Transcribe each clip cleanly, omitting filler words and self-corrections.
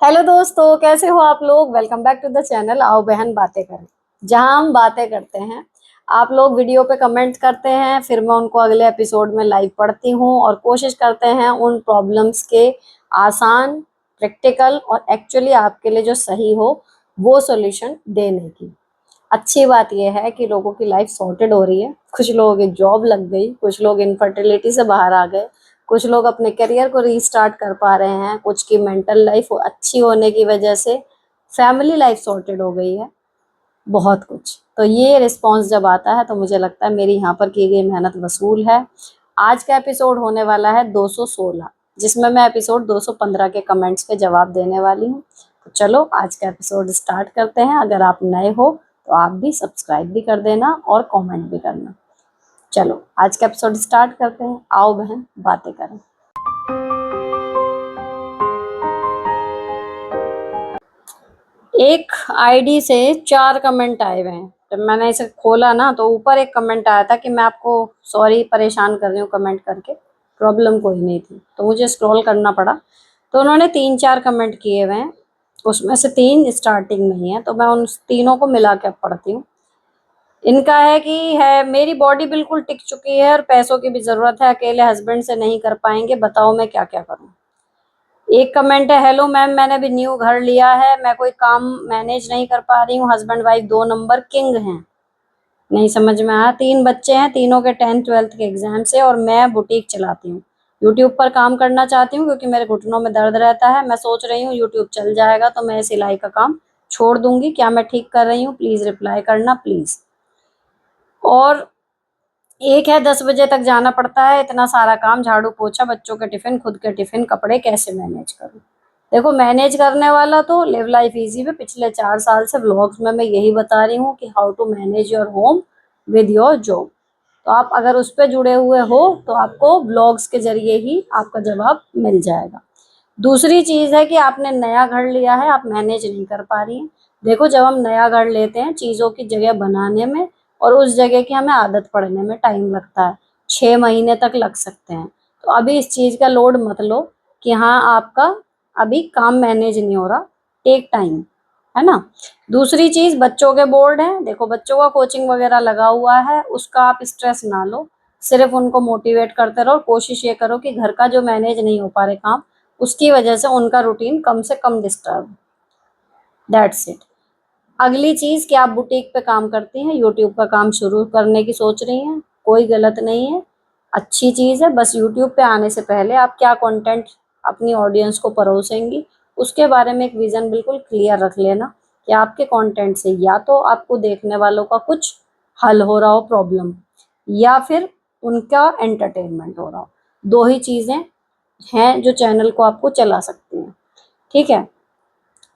Hello दोस्तों, कैसे हो आप लोग। Welcome back to the channel आओ बहन बातें करें, जहां हम बातें करते हैं। आप लोग वीडियो पे कमेंट करते हैं, फिर मैं उनको अगले एपिसोड में लाइव पढ़ती हूँ और कोशिश करते हैं उन प्रॉब्लम्स के आसान, प्रैक्टिकल और एक्चुअली आपके लिए जो सही हो वो सॉल्यूशन देने की। अच्छी बात यह है कि लोगों की लाइफ सॉर्टेड हो रही है। कुछ लोगों की जॉब लग गई, कुछ लोग इनफर्टिलिटी से बाहर आ गए, कुछ लोग अपने करियर को रीस्टार्ट कर पा रहे हैं, कुछ की मेंटल लाइफ अच्छी होने की वजह से फैमिली लाइफ सॉर्टेड हो गई है। बहुत कुछ तो ये रिस्पॉन्स जब आता है तो मुझे लगता है मेरी यहाँ पर की गई मेहनत वसूल है। आज का एपिसोड होने वाला है 216, जिसमें मैं एपिसोड 215 के कमेंट्स पे जवाब देने वाली हूँ। तो चलो आज का एपिसोड स्टार्ट करते हैं। अगर आप नए हो तो आप भी सब्सक्राइब भी कर देना और कमेंट भी करना। चलो आज का एपिसोड स्टार्ट करते हैं। आओ बहन बातें करें। एक आईडी से 4 कमेंट आए हुए हैं। जब मैंने इसे खोला ना तो ऊपर एक कमेंट आया था कि मैं आपको सॉरी परेशान कर रही हूँ कमेंट करके। प्रॉब्लम कोई नहीं थी तो मुझे स्क्रॉल करना पड़ा। तो उन्होंने 3-4 कमेंट किए हुए हैं, उसमें से 3 स्टार्टिंग में ही है, तो मैं उन तीनों को मिला के पढ़ती हूँ। इनका है कि है मेरी बॉडी बिल्कुल टिक चुकी है और पैसों की भी जरूरत है, अकेले हस्बैंड से नहीं कर पाएंगे, बताओ मैं क्या क्या करूँ। एक कमेंट है, हेलो मैम, मैंने अभी न्यू घर लिया है, मैं कोई काम मैनेज नहीं कर पा रही हूँ, हस्बैंड वाइफ 2 नंबर किंग हैं। नहीं समझ में आया। 3 बच्चे हैं, तीनों के 10th 12th के एग्जाम से, और मैं बुटीक चलाती हूँ। यूट्यूब पर काम करना चाहती हूँ क्योंकि मेरे घुटनों में दर्द रहता है। मैं सोच रही हूँ यूट्यूब चल जाएगा तो मैं सिलाई का काम छोड़ दूंगी। क्या मैं ठीक कर रही हूँ? प्लीज रिप्लाई करना प्लीज। और एक है, 10 बजे तक जाना पड़ता है, इतना सारा काम, झाड़ू पोछा, बच्चों के टिफिन, खुद के टिफिन, कपड़े, कैसे मैनेज करूं। देखो मैनेज करने वाला तो लिव लाइफ इजी पे पिछले 4 साल से व्लॉग्स में मैं यही बता रही हूँ कि how to manage your home with your job. तो आप अगर उस पर जुड़े हुए हो तो आपको व्लॉग्स के जरिए ही आपका जवाब मिल जाएगा। दूसरी चीज है कि आपने नया घर लिया है, आप मैनेज नहीं कर पा रही हैं। देखो जब हम नया घर लेते हैं चीजों की जगह बनाने में और उस जगह की हमें आदत पड़ने में टाइम लगता है, 6 महीने तक लग सकते हैं। तो अभी इस चीज का लोड मत लो कि हाँ आपका अभी काम मैनेज नहीं हो रहा, टेक टाइम, है ना। दूसरी चीज, बच्चों के बोर्ड हैं, देखो बच्चों का कोचिंग वगैरह लगा हुआ है, उसका आप स्ट्रेस ना लो, सिर्फ उनको मोटिवेट करते रहो। कोशिश ये करो कि घर का जो मैनेज नहीं हो पा रहे काम, उसकी वजह से उनका रूटीन कम से कम डिस्टर्ब। That's it. अगली चीज कि आप बुटीक पे काम करती हैं, यूट्यूब का काम शुरू करने की सोच रही हैं, कोई गलत नहीं है, अच्छी चीज है। बस यूट्यूब पे आने से पहले आप क्या कंटेंट अपनी ऑडियंस को परोसेंगी उसके बारे में एक विजन बिल्कुल क्लियर रख लेना कि आपके कंटेंट से या तो आपको देखने वालों का कुछ हल हो रहा हो प्रॉब्लम, या फिर उनका एंटरटेनमेंट हो रहा हो। दो ही चीजें हैं जो चैनल को आपको चला सकती हैं, ठीक है।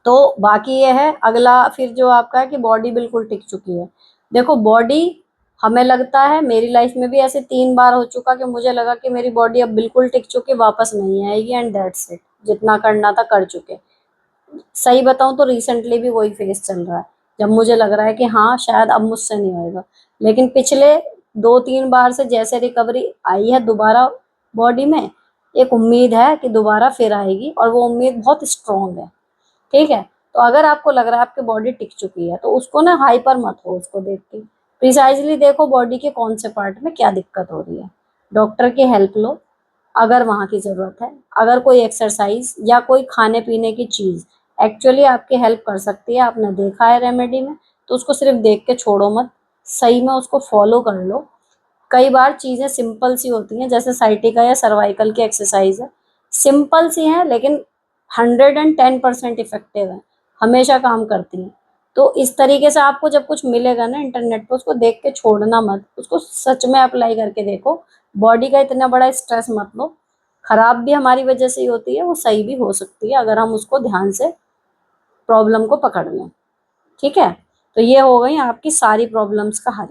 तो बाकी ये है अगला, फिर जो आपका है कि बॉडी बिल्कुल टिक चुकी है। देखो बॉडी, हमें लगता है, मेरी लाइफ में भी ऐसे 3 बार हो चुका कि मुझे लगा कि मेरी बॉडी अब बिल्कुल टिक चुकी, वापस नहीं आएगी, एंड दैट्स इट, जितना करना था कर चुके। सही बताऊं तो रिसेंटली भी वही फेस चल रहा है, जब मुझे लग रहा है कि हाँ शायद अब मुझसे नहीं होएगा। लेकिन पिछले 2-3 बार से जैसे रिकवरी आई है दोबारा बॉडी में, एक उम्मीद है कि दोबारा फिर आएगी, और वो उम्मीद बहुत स्ट्रांग है, ठीक है। तो अगर आपको लग रहा है आपकी बॉडी टिक चुकी है तो उसको ना हाइपर मत हो, उसको देख के प्रिसाइजली देखो बॉडी के कौन से पार्ट में क्या दिक्कत हो रही है, डॉक्टर की हेल्प लो अगर वहां की जरूरत है। अगर कोई एक्सरसाइज या कोई खाने पीने की चीज एक्चुअली आपकी हेल्प कर सकती है, आपने देखा है रेमेडी में, तो उसको सिर्फ देख के छोड़ो मत, सही में उसको फॉलो कर लो। कई बार चीजें सिंपल सी होती हैं, जैसे साइटिका या सर्वाइकल की एक्सरसाइज है, सिंपल सी हैं लेकिन 110% इफेक्टिव है, हमेशा काम करती हैं। तो इस तरीके से आपको जब कुछ मिलेगा ना इंटरनेट पर, उसको देख के छोड़ना मत, उसको सच में अप्लाई करके देखो। बॉडी का इतना बड़ा स्ट्रेस मत लो, खराब भी हमारी वजह से ही होती है, वो सही भी हो सकती है अगर हम उसको ध्यान से प्रॉब्लम को पकड़ लें, ठीक है। तो ये हो गई आपकी सारी प्रॉब्लम्स का हल।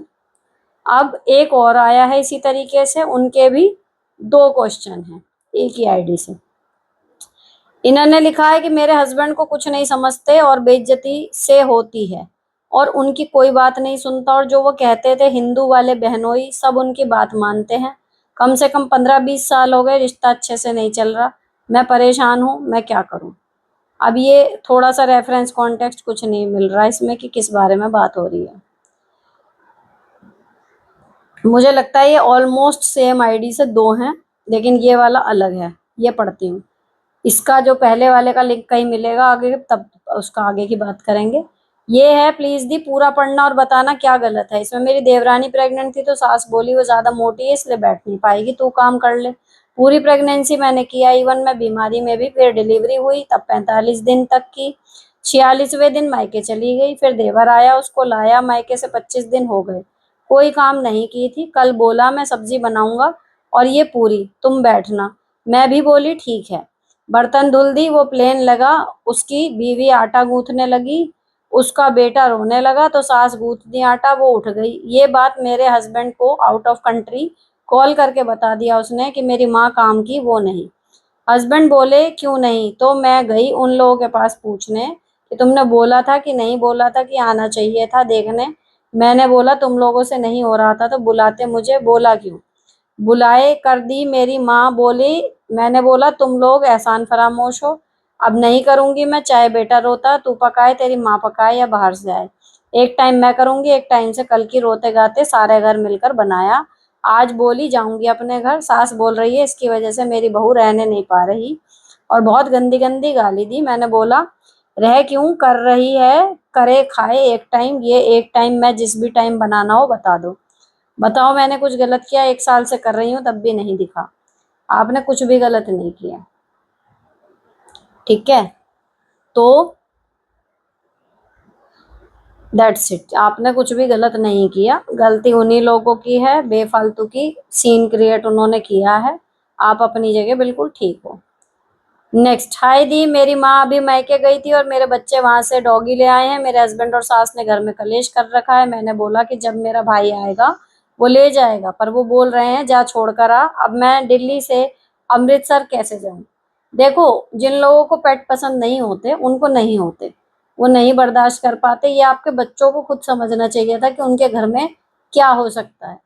अब एक और आया है इसी तरीके से, उनके भी 2 क्वेश्चन हैं एक ही आईडी से। इन्होंने लिखा है कि मेरे हस्बैंड को कुछ नहीं समझते और बेइज्जती से होती है, और उनकी कोई बात नहीं सुनता, और जो वो कहते थे हिंदू वाले बहनोई सब उनकी बात मानते हैं। कम से कम 15-20 साल हो गए, रिश्ता अच्छे से नहीं चल रहा, मैं परेशान हूँ, मैं क्या करूँ। अब ये थोड़ा सा रेफरेंस कॉन्टेक्स्ट कुछ नहीं मिल रहा इसमें कि किस बारे में बात हो रही है। मुझे लगता है ये ऑलमोस्ट सेम आईडी से दो हैं, लेकिन ये वाला अलग है। ये पढ़ती हूँ। इसका जो पहले वाले का लिंक कहीं मिलेगा आगे, तब उसका आगे की बात करेंगे। ये है, प्लीज दी पूरा पढ़ना और बताना क्या गलत है इसमें। मेरी देवरानी प्रेग्नेंट थी तो सास बोली वो ज्यादा मोटी है इसलिए बैठ नहीं पाएगी, तू काम कर ले। पूरी प्रेगनेंसी मैंने किया, इवन मैं बीमारी में भी। फिर डिलीवरी हुई तब 45 दिन तक की। 46वें दिन मायके चली गई, फिर देवर आया उसको लाया मायके से, 25 दिन हो गए। कोई काम नहीं की थी। कल बोला मैं सब्जी बनाऊंगा और ये पूरी तुम बैठना। मैं भी बोली ठीक है। बर्तन धुल दी, वो प्लेन लगा। उसकी बीवी आटा गूंथने लगी, उसका बेटा रोने लगा तो सास गूंथ दी आटा, वो उठ गई। ये बात मेरे हस्बैंड को आउट ऑफ कंट्री कॉल करके बता दिया उसने कि मेरी माँ काम की, वो नहीं। हस्बैंड बोले क्यों नहीं, तो मैं गई उन लोगों के पास पूछने कि तुमने बोला था कि नहीं बोला था, कि आना चाहिए था देखने। मैंने बोला तुम लोगों से नहीं हो रहा था तो बुलाते मुझे, बोला क्यों। बुलाए कर दी मेरी माँ बोली। मैंने बोला तुम लोग एहसान फरामोश हो, अब नहीं करूंगी मैं, चाहे बेटा रोता तू पकाए, तेरी माँ पकाए या बाहर से आए। एक टाइम मैं करूंगी, एक टाइम से कल की रोते गाते सारे घर मिलकर बनाया। आज बोली जाऊंगी अपने घर, सास बोल रही है इसकी वजह से मेरी बहू रहने नहीं पा रही, और बहुत गंदी गंदी गाली दी। मैंने बोला रह क्यों कर रही है, करे खाए एक टाइम, ये एक टाइम मैं जिस भी टाइम बनाना हो बता दो। बताओ मैंने कुछ गलत किया, 1 साल से कर रही हूँ तब भी नहीं दिखा। आपने कुछ भी गलत नहीं किया, ठीक है। तो दैट्स इट, आपने कुछ भी गलत नहीं किया, गलती उन्हीं लोगों की है, बेफालतू की सीन क्रिएट उन्होंने किया है। आप अपनी जगह बिल्कुल ठीक हो। नेक्स्ट, हाय दी, मेरी माँ अभी मायके गई थी और मेरे बच्चे वहां से डॉगी ले आए हैं। मेरे हस्बैंड और सास ने घर में कलेश कर रखा है। मैंने बोला कि जब मेरा भाई आएगा वो ले जाएगा, पर वो बोल रहे हैं जा छोड़ कर आ। अब मैं दिल्ली से अमृतसर कैसे जाऊं। देखो, जिन लोगों को पेट पसंद नहीं होते उनको नहीं होते, वो नहीं बर्दाश्त कर पाते। ये आपके बच्चों को खुद समझना चाहिए था कि उनके घर में क्या हो सकता है।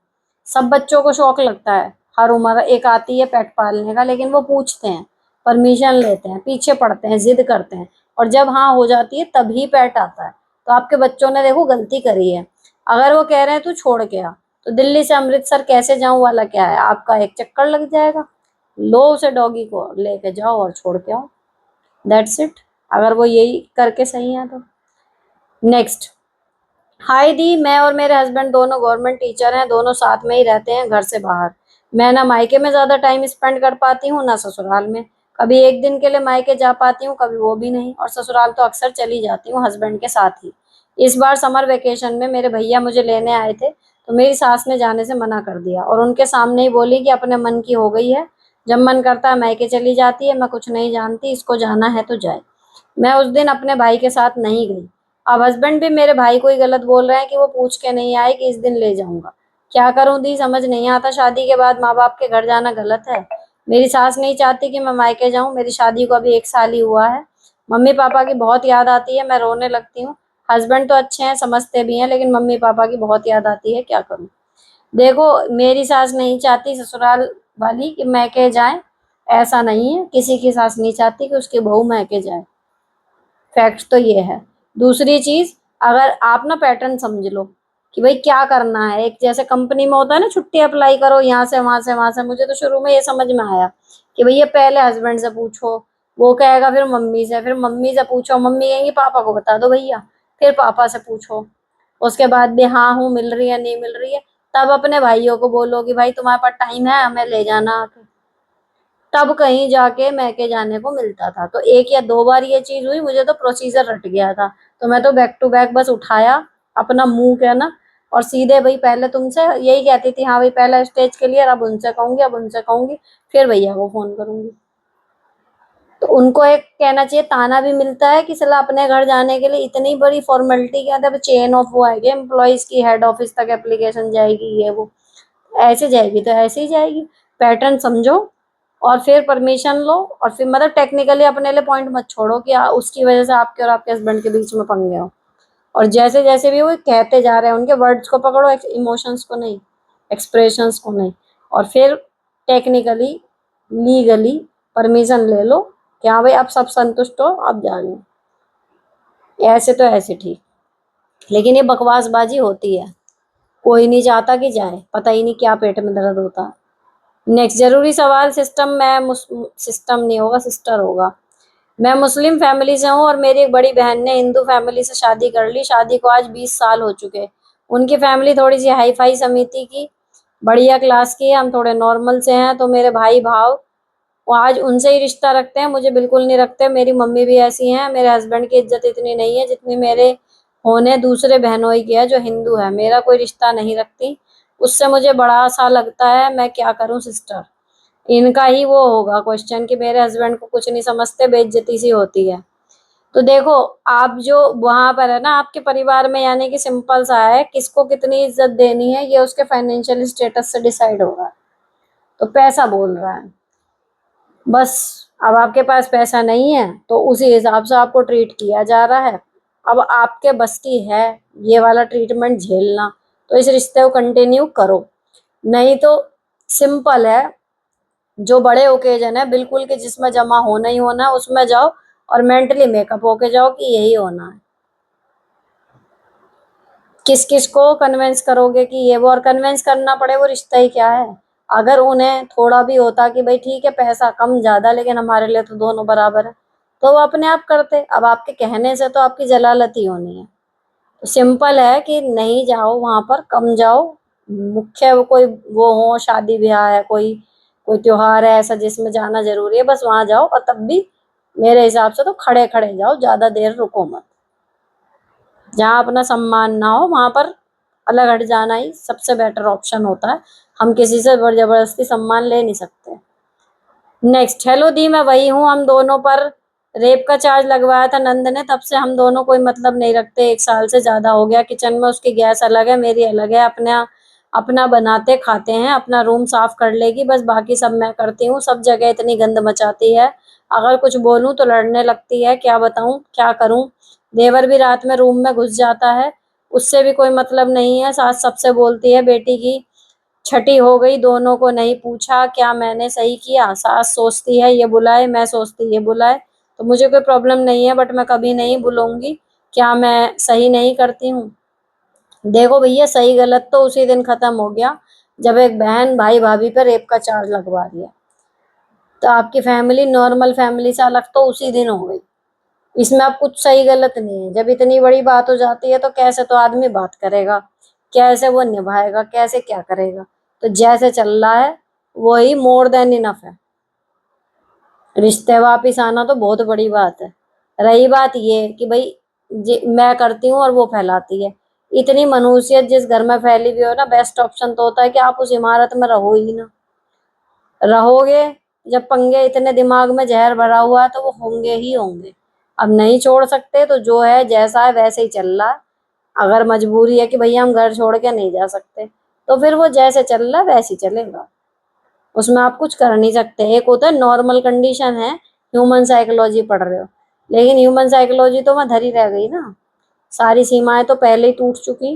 सब बच्चों को शौक लगता है, हर उम्र एक आती है पेट पालने का, लेकिन वो पूछते हैं, परमिशन लेते हैं, पीछे पड़ते हैं, जिद करते हैं, और जब हाँ हो जाती है तभी पेट आता है। तो आपके बच्चों ने देखो गलती करी है। अगर वो कह रहे हैं तू छोड़ के आ, तो दिल्ली से अमृतसर कैसे जाऊं वाला क्या है, आपका एक चक्कर लग जाएगा। लो उसे डॉगी को लेके जाओ और छोड़ के आओ, दैट्स इट। अगर वो यही करके सही है तो। नेक्स्ट, हाय दी, मैं और मेरे हस्बैंड दोनों गवर्नमेंट टीचर हैं, दोनों साथ में ही रहते हैं घर से बाहर। मैं ना मायके में ज्यादा टाइम स्पेंड कर पाती हूँ ना ससुराल में। कभी एक दिन के लिए मायके जा पाती हूँ, कभी वो भी नहीं, और ससुराल तो अक्सर चली जाती हूँ हस्बैंड के साथ ही। इस बार समर वेकेशन में मेरे भैया मुझे लेने आए थे तो मेरी सास ने जाने से मना कर दिया और उनके सामने ही बोली कि अपने मन की हो गई है, जब मन करता है मायके चली जाती है, मैं कुछ नहीं जानती, इसको जाना है तो जाए। मैं उस दिन अपने भाई के साथ नहीं गई। अब हस्बैंड भी मेरे भाई को ही गलत बोल रहे हैं कि वो पूछ के नहीं आए कि इस दिन ले जाऊंगा। क्या करूं दी, समझ नहीं आता, शादी के बाद माँ बाप के घर जाना गलत है। मेरी सास नहीं चाहती कि मैं मायके जाऊं, मेरी शादी को अभी 1 साल ही हुआ है। मम्मी पापा की बहुत याद आती है, मैं रोने लगती हूँ। हस्बैंड तो अच्छे हैं, समझते भी हैं, लेकिन मम्मी पापा की बहुत याद आती है, क्या करूं। देखो, मेरी सास नहीं चाहती ससुराल वाली कि मैके जाए, ऐसा नहीं है, किसी की सास नहीं चाहती कि उसकी बहू मैके जाए। फैक्ट तो ये है। दूसरी चीज, अगर आप ना पैटर्न समझ लो कि भाई क्या करना है, एक जैसे कंपनी में होता है ना, छुट्टी अप्लाई करो यहाँ से वहां से वहां से। मुझे तो शुरू में ये समझ में आया कि भैया पहले हस्बैंड से पूछो, वो कहेगा, फिर मम्मी से, फिर मम्मी से पूछो, मम्मी कहेंगी पापा को बता दो भैया, फिर पापा से पूछो, उसके बाद भी हाँ हूँ मिल रही है नहीं मिल रही है, तब अपने भाइयों को बोलो कि भाई तुम्हारे पास टाइम है हमें ले जाना आके। तब कहीं जाके मैके जाने को मिलता था। तो एक या दो बार ये चीज हुई, मुझे तो प्रोसीजर रट गया था। तो मैं तो बैक टू बैक बस उठाया अपना मुंह क्या ना, और सीधे भाई पहले तुमसे यही कहती थी, हाँ भाई पहला स्टेज क्लियर, अब उनसे कहूंगी, अब उनसे कहूंगी, फिर भैया को फोन करूंगी। तो उनको एक कहना चाहिए, ताना भी मिलता है कि सला अपने घर जाने के लिए इतनी बड़ी फॉर्मेलिटी क्या था, चेन ऑफ वो आएगी एम्प्लॉयज की, हेड ऑफिस तक एप्लीकेशन जाएगी, ये वो ऐसे जाएगी तो ऐसे ही जाएगी। पैटर्न समझो और फिर परमिशन लो, और फिर मतलब टेक्निकली अपने लिए पॉइंट मत छोड़ो कि उसकी वजह से आपके और आपके हस्बैंड के बीच में पंगे हो। और जैसे जैसे भी वो कहते जा रहे हैं उनके वर्ड्स को पकड़ो, इमोशंस को नहीं, एक्सप्रेशंस को नहीं। और फिर टेक्निकली लीगली परमिशन ले लो कि हाँ भाई अब सब संतुष्ट हो, अब जाने, ऐसे तो ऐसे ठीक। लेकिन ये बकवासबाजी होती है, कोई नहीं चाहता कि जाए, पता ही नहीं क्या पेट में दर्द होता है। नेक्स्ट जरूरी सवाल, सिस्टम में सिस्टम नहीं होगा, सिस्टर होगा। मैं मुस्लिम फैमिली से हूँ और मेरी एक बड़ी बहन ने हिंदू फैमिली से शादी कर ली। शादी को आज 20 साल हो चुके। उनकी फैमिली थोड़ी सी हाई फाई समिति की, बढ़िया क्लास की है, हम थोड़े नॉर्मल से हैं। तो मेरे भाई भाव वो आज उनसे ही रिश्ता रखते हैं, मुझे बिल्कुल नहीं रखते। मेरी मम्मी भी ऐसी हैं। मेरे हस्बैंड की इज्जत इतनी नहीं है जितनी मेरे होने दूसरे बहनोई की है जो हिंदू है। मेरा कोई रिश्ता नहीं रखती, उससे मुझे बड़ा सा लगता है। मैं क्या करूं सिस्टर, इनका ही वो होगा क्वेश्चन कि मेरे हस्बैंड को कुछ नहीं समझते, बेइज्जती सी होती है। तो देखो, आप जो वहां पर है ना आपके परिवार में, यानी कि सिंपल सा है, किसको कितनी इज्जत देनी है ये उसके फाइनेंशियल स्टेटस से डिसाइड होगा। तो पैसा बोल रहा है बस। अब आपके पास पैसा नहीं है तो उसी हिसाब से आपको ट्रीट किया जा रहा है। अब आपके बस की है ये वाला ट्रीटमेंट झेलना, तो इस रिश्ते को कंटिन्यू करो। नहीं तो सिंपल है, जो बड़े ओकेजन है बिल्कुल कि जिसमें जमा होना ही होना है उसमें जाओ, और मेंटली मेकअप होके जाओ कि यही होना है। किस किस को कन्विंस करोगे कि ये वो, और कन्विंस करना पड़े वो रिश्ता ही क्या है। अगर उन्हें थोड़ा भी होता कि भाई ठीक है पैसा कम ज्यादा लेकिन हमारे लिए तो दोनों बराबर है, तो वो अपने आप करते। अब आपके कहने से तो आपकी जलालत ही होनी है। तो सिंपल है कि नहीं जाओ वहां पर, कम जाओ। मुख्य वो कोई वो हो, शादी ब्याह है, कोई कोई त्योहार है ऐसा जिसमें जाना जरूरी है, बस वहां जाओ। और तब भी मेरे हिसाब से तो खड़े खड़े जाओ, ज्यादा देर रुको मत। जहाँ अपना सम्मान ना हो वहां पर अलग हट जाना ही सबसे बेटर ऑप्शन होता है। हम किसी से जबरदस्ती सम्मान ले नहीं सकते। नेक्स्ट, हेलो दी, मैं वही हूँ। हम दोनों पर रेप का चार्ज लगवाया था नंद ने, तब से हम दोनों कोई मतलब नहीं रखते। 1 साल से ज्यादा हो गया। किचन में उसकी गैस अलग है, मेरी अलग है। अपना अपना बनाते खाते हैं। अपना रूम साफ कर लेगी बस, बाकी सब मैं करती हूँ। सब जगह इतनी गंद मचाती है, अगर कुछ बोलूं तो लड़ने लगती है। क्या बताऊं, क्या करूं। देवर भी रात में रूम में घुस जाता है, उससे भी कोई मतलब नहीं है। सास सबसे बोलती है बेटी की छठी हो गई, दोनों को नहीं पूछा क्या मैंने सही किया। सास सोचती है ये बुलाए, मैं सोचती ये बुलाए। तो मुझे कोई प्रॉब्लम नहीं है, बट मैं कभी नहीं बुलाऊंगी क्या मैं सही नहीं करती हूँ। देखो भैया, सही गलत तो उसी दिन खत्म हो गया जब एक बहन भाई भाभी पर रेप का चार्ज लगवा दिया। तो आपकी फैमिली नॉर्मल फैमिली से अलग तो उसी दिन हो गई। इसमें अब कुछ सही गलत नहीं है। जब इतनी बड़ी बात हो जाती है तो कैसे तो आदमी बात करेगा, कैसे वो निभाएगा, कैसे क्या करेगा। तो जैसे चल रहा है वही मोर देन इनफ है। रिश्ते वापिस आना तो बहुत बड़ी बात है। रही बात ये कि भाई मैं करती हूँ और वो फैलाती है, इतनी मनुष्यत जिस घर में फैली हुई हो ना, बेस्ट ऑप्शन तो होता है कि आप उस इमारत में रहो ही ना। रहोगे, जब पंगे इतने दिमाग में जहर भरा हुआ है तो वो होंगे ही होंगे। अब नहीं छोड़ सकते तो जो है जैसा है वैसे ही चल रहा है। अगर मजबूरी है कि भैया हम घर छोड़ के नहीं जा सकते, तो फिर वो जैसे चल रहा है वैसे ही चलेगा, उसमें आप कुछ कर नहीं सकते। एक होता है नॉर्मल कंडीशन है, ह्यूमन साइकोलॉजी पढ़ रहे हो, लेकिन ह्यूमन साइकोलॉजी तो वहां धरी रह गई ना, सारी सीमाएं तो पहले ही टूट चुकी।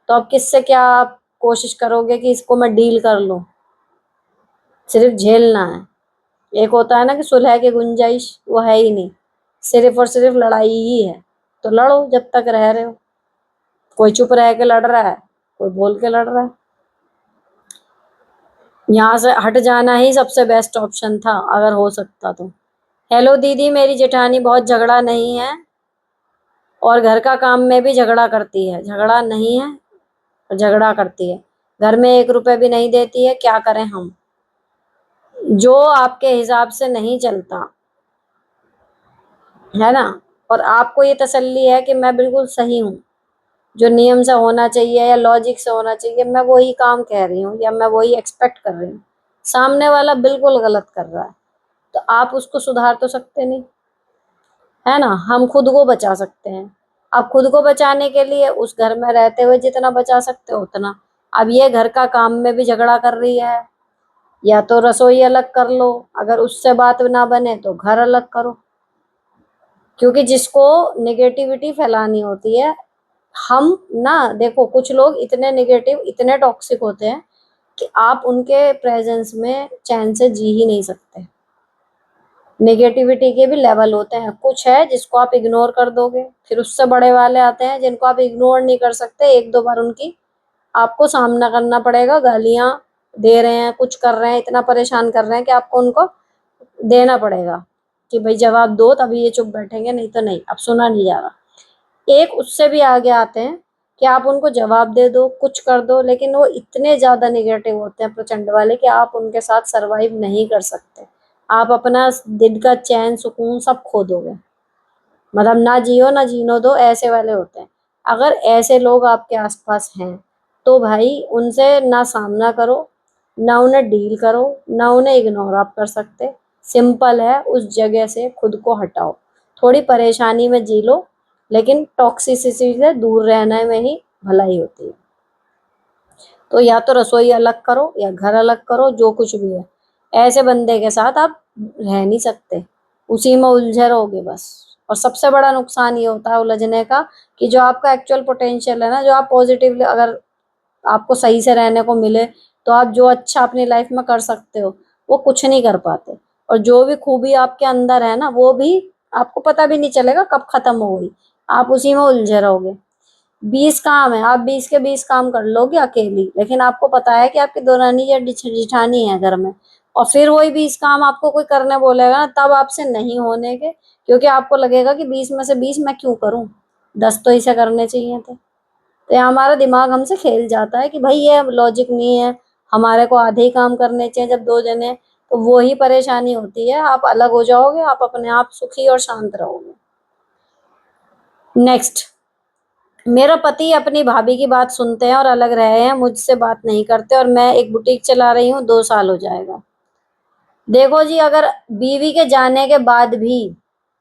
तो अब किससे क्या आप कोशिश करोगे कि इसको मैं डील कर लूं। सिर्फ झेलना है। एक होता है ना कि सुलह की गुंजाइश, वो है ही नहीं, सिर्फ और सिर्फ लड़ाई ही है। तो लड़ो जब तक रह रहे हो। कोई चुप रह के लड़ रहा है, कोई बोल के लड़ रहा है। यहाँ से हट जाना ही सबसे बेस्ट ऑप्शन था अगर हो सकता तो। हेलो दीदी, मेरी जेठानी बहुत झगड़ा नहीं है और घर का काम में भी झगड़ा करती है। झगड़ा नहीं है और झगड़ा करती है, घर में 1 रुपए भी नहीं देती है। क्या करें हम। जो आपके हिसाब से नहीं चलता है ना, और आपको ये तसल्ली है कि मैं बिल्कुल सही हूँ, जो नियम से होना चाहिए या लॉजिक से होना चाहिए मैं वही काम कह रही हूँ या मैं वही एक्सपेक्ट कर रही हूँ, सामने वाला बिल्कुल गलत कर रहा है, तो आप उसको सुधार तो सकते नहीं, है ना। हम खुद को बचा सकते हैं। अब खुद को बचाने के लिए उस घर में रहते हुए जितना बचा सकते हो उतना। अब ये घर का काम में भी झगड़ा कर रही है, या तो रसोई अलग कर लो, अगर उससे बात ना बने तो घर अलग करो। क्योंकि जिसको नेगेटिविटी फैलानी होती है, हम ना, देखो कुछ लोग इतने नेगेटिव इतने टॉक्सिक होते हैं कि आप उनके प्रेजेंस में चैन से जी ही नहीं सकते। नेगेटिविटी के भी लेवल होते हैं, कुछ है जिसको आप इग्नोर कर दोगे, फिर उससे बड़े वाले आते हैं जिनको आप इग्नोर नहीं कर सकते, एक दो बार उनकी आपको सामना करना पड़ेगा, गालियां दे रहे हैं, कुछ कर रहे हैं, इतना परेशान कर रहे हैं कि आपको उनको देना पड़ेगा कि भाई जवाब दो, तभी ये चुप बैठेंगे, नहीं तो नहीं, अब सुना नहीं जा रहा। एक उससे भी आगे आते हैं कि आप उनको जवाब दे दो, कुछ कर दो, लेकिन वो इतने ज्यादा निगेटिव होते हैं प्रचंड वाले कि आप उनके साथ सरवाइव नहीं कर सकते। आप अपना दिन का चैन सुकून सब खो दोगे, मतलब ना जियो ना जीनो दो, ऐसे वाले होते हैं। अगर ऐसे लोग आपके आसपास हैं तो भाई उनसे ना सामना करो, ना उन्हें डील करो, ना उन्हें इग्नोर आप कर सकते। सिंपल है, उस जगह से खुद को हटाओ, थोड़ी परेशानी में जी लो, लेकिन टॉक्सिसिटी से दूर रहने में ही भलाई होती है। तो या तो रसोई अलग करो या घर अलग करो, जो कुछ भी है, ऐसे बंदे के साथ आप रह नहीं सकते, उसी में उलझे रहोगे बस। और सबसे बड़ा नुकसान ये होता है उलझने का कि जो आपका एक्चुअल पोटेंशियल है ना, जो आप पॉजिटिवली अगर आपको सही से रहने को मिले, तो आप जो अच्छा अपनी लाइफ में कर सकते हो वो कुछ नहीं कर पाते। और जो भी खूबी आपके अंदर है ना, वो भी आपको पता भी नहीं चलेगा कब खत्म हो गई, आप उसी में उलझे रहोगे। 20 काम है, आप 20 के 20 काम कर लोगे अकेली, लेकिन आपको पता है कि आपकी दोरानी या जिठानी है घर में, और फिर वही 20 काम आपको कोई करने बोलेगा ना, तब आपसे नहीं होने के, क्योंकि आपको लगेगा कि 20 में से 20 मैं क्यों करूं, 10 तो इसे करने चाहिए थे। तो यहाँ हमारा दिमाग हमसे खेल जाता है कि भाई ये लॉजिक नहीं है, हमारे को आधे ही काम करने चाहिए जब दो जने, तो वो ही परेशानी होती है, आप अलग हो जाओगे, आप अपने आप सुखी और शांत रहोगे। नेक्स्ट, मेरा पति अपनी भाभी की बात सुनते हैं और अलग रहे हैं, मुझसे बात नहीं करते, और मैं एक बुटीक चला रही हूँ, 2 साल हो जाएगा। देखो जी, अगर बीवी के जाने के बाद भी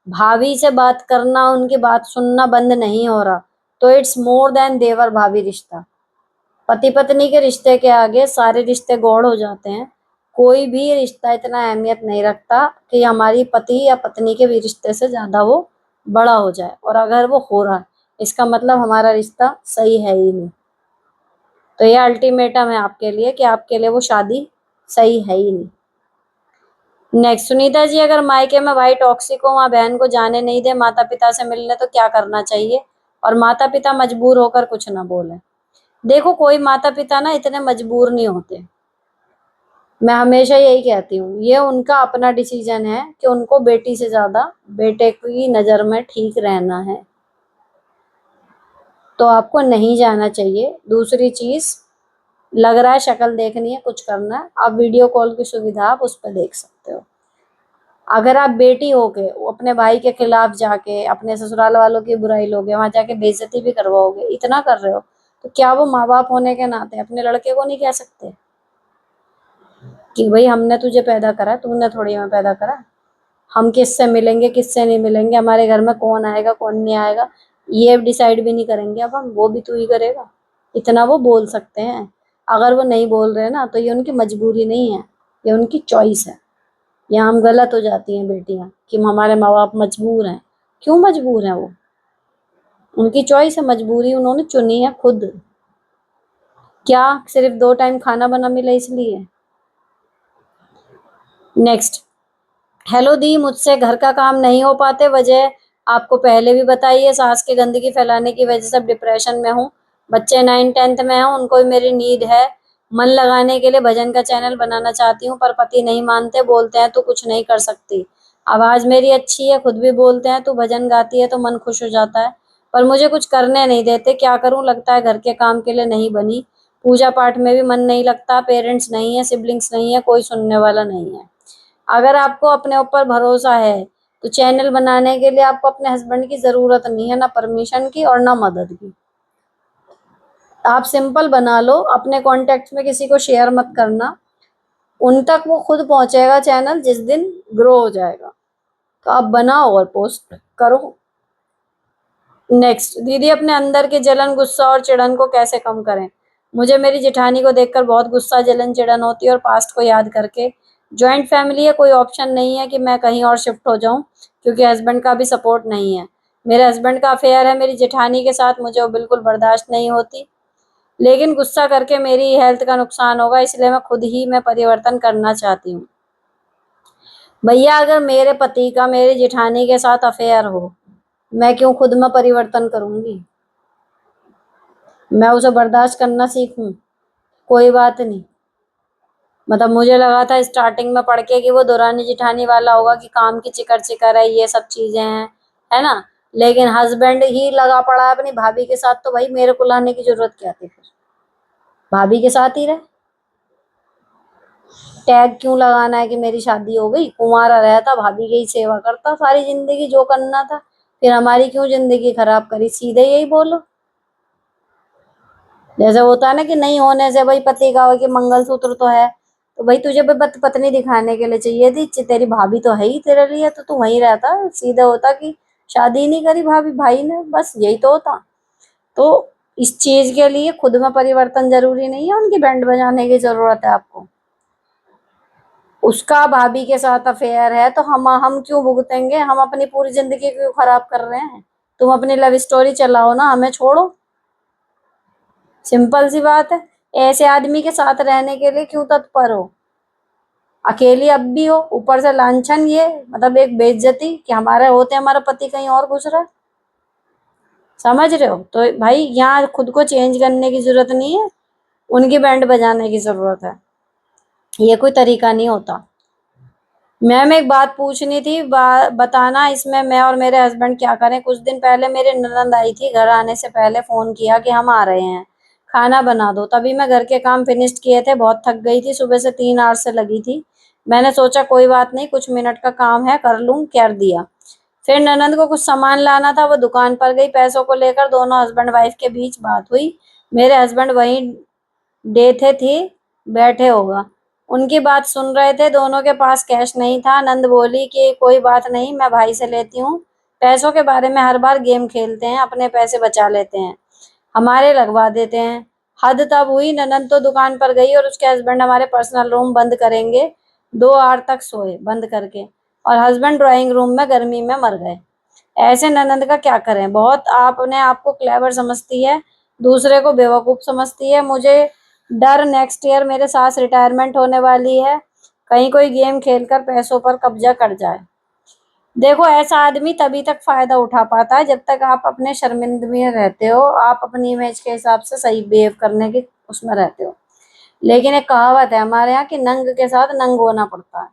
भाभी से बात करना, उनकी बात सुनना बंद नहीं हो रहा, तो इट्स मोर देन देवर भाभी रिश्ता। पति पत्नी के रिश्ते के आगे सारे रिश्ते गौड़ हो जाते हैं। कोई भी रिश्ता इतना अहमियत नहीं रखता कि हमारी पति या पत्नी के भी रिश्ते से ज्यादा वो बड़ा हो जाए, और अगर वो हो रहा है, इसका मतलब हमारा रिश्ता सही है ही नहीं। तो ये अल्टीमेटम है आपके लिए कि आपके लिए वो शादी सही है ही नहीं। नेक्स्ट, सुनीता जी, अगर मायके में भाई टॉक्सिक हो, वहाँ बहन को जाने नहीं दे माता पिता से मिलने, तो क्या करना चाहिए, और माता पिता मजबूर होकर कुछ ना बोले? देखो, कोई माता पिता ना इतने मजबूर नहीं होते, मैं हमेशा यही कहती हूँ, ये उनका अपना डिसीजन है कि उनको बेटी से ज्यादा बेटे की नजर में ठीक रहना है, तो आपको नहीं जाना चाहिए। दूसरी चीज, लग रहा है शक्ल देखनी है, कुछ करना है, आप वीडियो कॉल की सुविधा आप उस पर देख सकते हो। अगर आप बेटी होके अपने भाई के खिलाफ जाके अपने ससुराल वालों की बुराई लोगे, वहां जाके बेइज्जती भी करवाओगे, इतना कर रहे हो, तो क्या वो माँ बाप होने के नाते अपने लड़के को नहीं कह सकते कि भाई हमने तुझे पैदा करा, तूने थोड़ी हमें पैदा करा, हम किससे मिलेंगे किससे नहीं मिलेंगे, हमारे घर में कौन आएगा कौन नहीं आएगा, ये डिसाइड भी नहीं करेंगे अब हम, वो भी तू ही करेगा, इतना वो बोल सकते हैं। अगर वो नहीं बोल रहे ना, तो ये उनकी मजबूरी नहीं है, ये उनकी चॉइस है। यहाँ हम गलत हो जाती हैं बेटियां कि हमारे माँ बाप मजबूर हैं। क्यों मजबूर हैं वो? उनकी चॉइस है, मजबूरी उन्होंने चुनी है खुद। क्या सिर्फ 2 टाइम खाना बना मिले इसलिए? नेक्स्ट, हेलो दी, मुझसे घर का काम नहीं हो पाते, वजह आपको पहले भी बताई है, सास की गंदगी फैलाने की वजह से डिप्रेशन में हूँ, बच्चे 9th 10th में हैं, उनको भी मेरी नीड है, मन लगाने के लिए भजन का चैनल बनाना चाहती हूँ, पर पति नहीं मानते, बोलते हैं तू कुछ नहीं कर सकती। आवाज मेरी अच्छी है, खुद भी बोलते हैं तू भजन गाती है तो मन खुश हो जाता है, पर मुझे कुछ करने नहीं देते, क्या करूं, लगता है घर के काम के लिए नहीं बनी, पूजा पाठ में भी मन नहीं लगता, पेरेंट्स नहीं है, सिबलिंग्स नहीं है, कोई सुनने वाला नहीं है। अगर आपको अपने ऊपर भरोसा है, तो चैनल बनाने के लिए आपको अपने हस्बैंड की जरूरत नहीं है, ना परमिशन की और ना मदद की। आप सिंपल बना लो, अपने कॉन्टेक्ट में किसी को शेयर मत करना, उन तक वो खुद पहुंचेगा चैनल जिस दिन ग्रो हो जाएगा, तो आप बनाओ और पोस्ट करो। नेक्स्ट, दीदी, अपने अंदर के जलन गुस्सा और चिढ़न को कैसे कम करें? मुझे मेरी जेठानी को देखकर बहुत गुस्सा जलन चिढ़न होती है, और पास्ट को याद करके। जॉइंट फैमिली है, कोई ऑप्शन नहीं है कि मैं कहीं और शिफ्ट हो जाऊं, क्योंकि हस्बैंड का भी सपोर्ट नहीं है, मेरे हस्बैंड का अफेयर है मेरी जेठानी के साथ, मुझे वो बिल्कुल बर्दाश्त नहीं होती, लेकिन गुस्सा करके मेरी हेल्थ का नुकसान होगा, इसलिए मैं खुद ही में परिवर्तन करना चाहती हूँ। भैया अगर मेरे पति का मेरी जेठानी के साथ अफेयर हो, मैं क्यों खुद में परिवर्तन करूंगी? मैं उसे बर्दाश्त करना सीखूं? कोई बात नहीं। मतलब मुझे लगा था स्टार्टिंग में पढ़ के कि वो दुरानी जिठानी वाला होगा, कि काम की चिकर चिकर है, ये सब चीजें हैं, है ना। लेकिन हस्बैंड ही लगा पड़ा है अपनी भाभी के साथ, तो भाई मेरे को लाने की जरूरत क्या थी फिर? भाभी के साथ ही रहे। टैग क्यों लगाना है कि मेरी शादी हो गई? कुंवारा रहता, भाभी की ही सेवा करता सारी जिंदगी, जो करना था। फिर हमारी क्यों जिंदगी खराब करी? सीधे यही बोलो। जैसे होता है ना कि नहीं होने से भाई पति का हो कि मंगलसूत्र तो है, तो भाई तुझे भी पत्नी दिखाने के लिए चाहिए थी, तेरी भाभी तो है ही तेरे लिए, तो तू वहीं रहता। सीधे होता कि शादी नहीं करी भाभी भाई ने, बस यही तो होता। तो इस चीज के लिए खुद में परिवर्तन जरूरी नहीं है, उनकी बैंड बजाने की जरूरत है आपको। उसका भाभी के साथ अफेयर है तो हम क्यों भुगतेंगे? हम अपनी पूरी जिंदगी क्यों खराब कर रहे हैं? तुम अपनी लव स्टोरी चलाओ ना, हमें छोड़ो। सिंपल सी बात है। ऐसे आदमी के साथ रहने के लिए क्यों तत्पर हो? अकेली अब भी हो, ऊपर से लांछन, ये मतलब एक बेइज्जती कि हमारे होते हमारा पति कहीं और घुस रहा है। समझ रहे हो? तो भाई यहाँ खुद को चेंज करने की जरूरत नहीं है, उनकी बैंड बजाने की जरूरत है। ये कोई तरीका नहीं होता। मैम एक बात पूछनी थी, बताना इसमें मैं और मेरे हस्बैंड क्या करें। कुछ दिन पहले मेरी ननद आई थी, घर आने से पहले फोन किया कि हम आ रहे हैं, खाना बना दो। तभी मैं घर के काम फिनिश किए थे, बहुत थक गई थी, सुबह से 3 आवर्स से लगी थी। मैंने सोचा कोई बात नहीं, कुछ मिनट का काम है, कर लूं, कर दिया। फिर ननद को कुछ सामान लाना था, वो दुकान पर गई, पैसों को लेकर दोनों हस्बैंड वाइफ के बीच बात हुई। मेरे हस्बैंड वहीं देते थी, बैठे होगा, उनकी बात सुन रहे थे। दोनों के पास कैश नहीं था। नंद बोली कि कोई बात नहीं, मैं भाई से लेती हूँ। पैसों के बारे में हर बार गेम खेलते हैं, अपने पैसे बचा लेते हैं, हमारे लगवा देते हैं। हद तब हुई, ननद तो दुकान पर गई और उसके हस्बैंड हमारे पर्सनल रूम बंद करेंगे। 2 आवर तक सोए बंद करके, और हस्बैंड ड्राइंग रूम में गर्मी में मर गए। ऐसे ननद का क्या करें? बहुत आप अपने आप को क्लेवर समझती है, दूसरे को बेवकूफ समझती है। मुझे डर, नेक्स्ट ईयर मेरे सास रिटायरमेंट होने वाली है, कहीं कोई गेम खेलकर पैसों पर कब्जा कर जाए। देखो ऐसा आदमी तभी तक फायदा उठा पाता है जब तक आप अपने शर्मिंदगी में रहते हो, आप अपनी इमेज के हिसाब से सही बिहेव करने की उसमें रहते हो। लेकिन एक कहावत है हमारे यहाँ कि नंग के साथ नंग होना पड़ता है।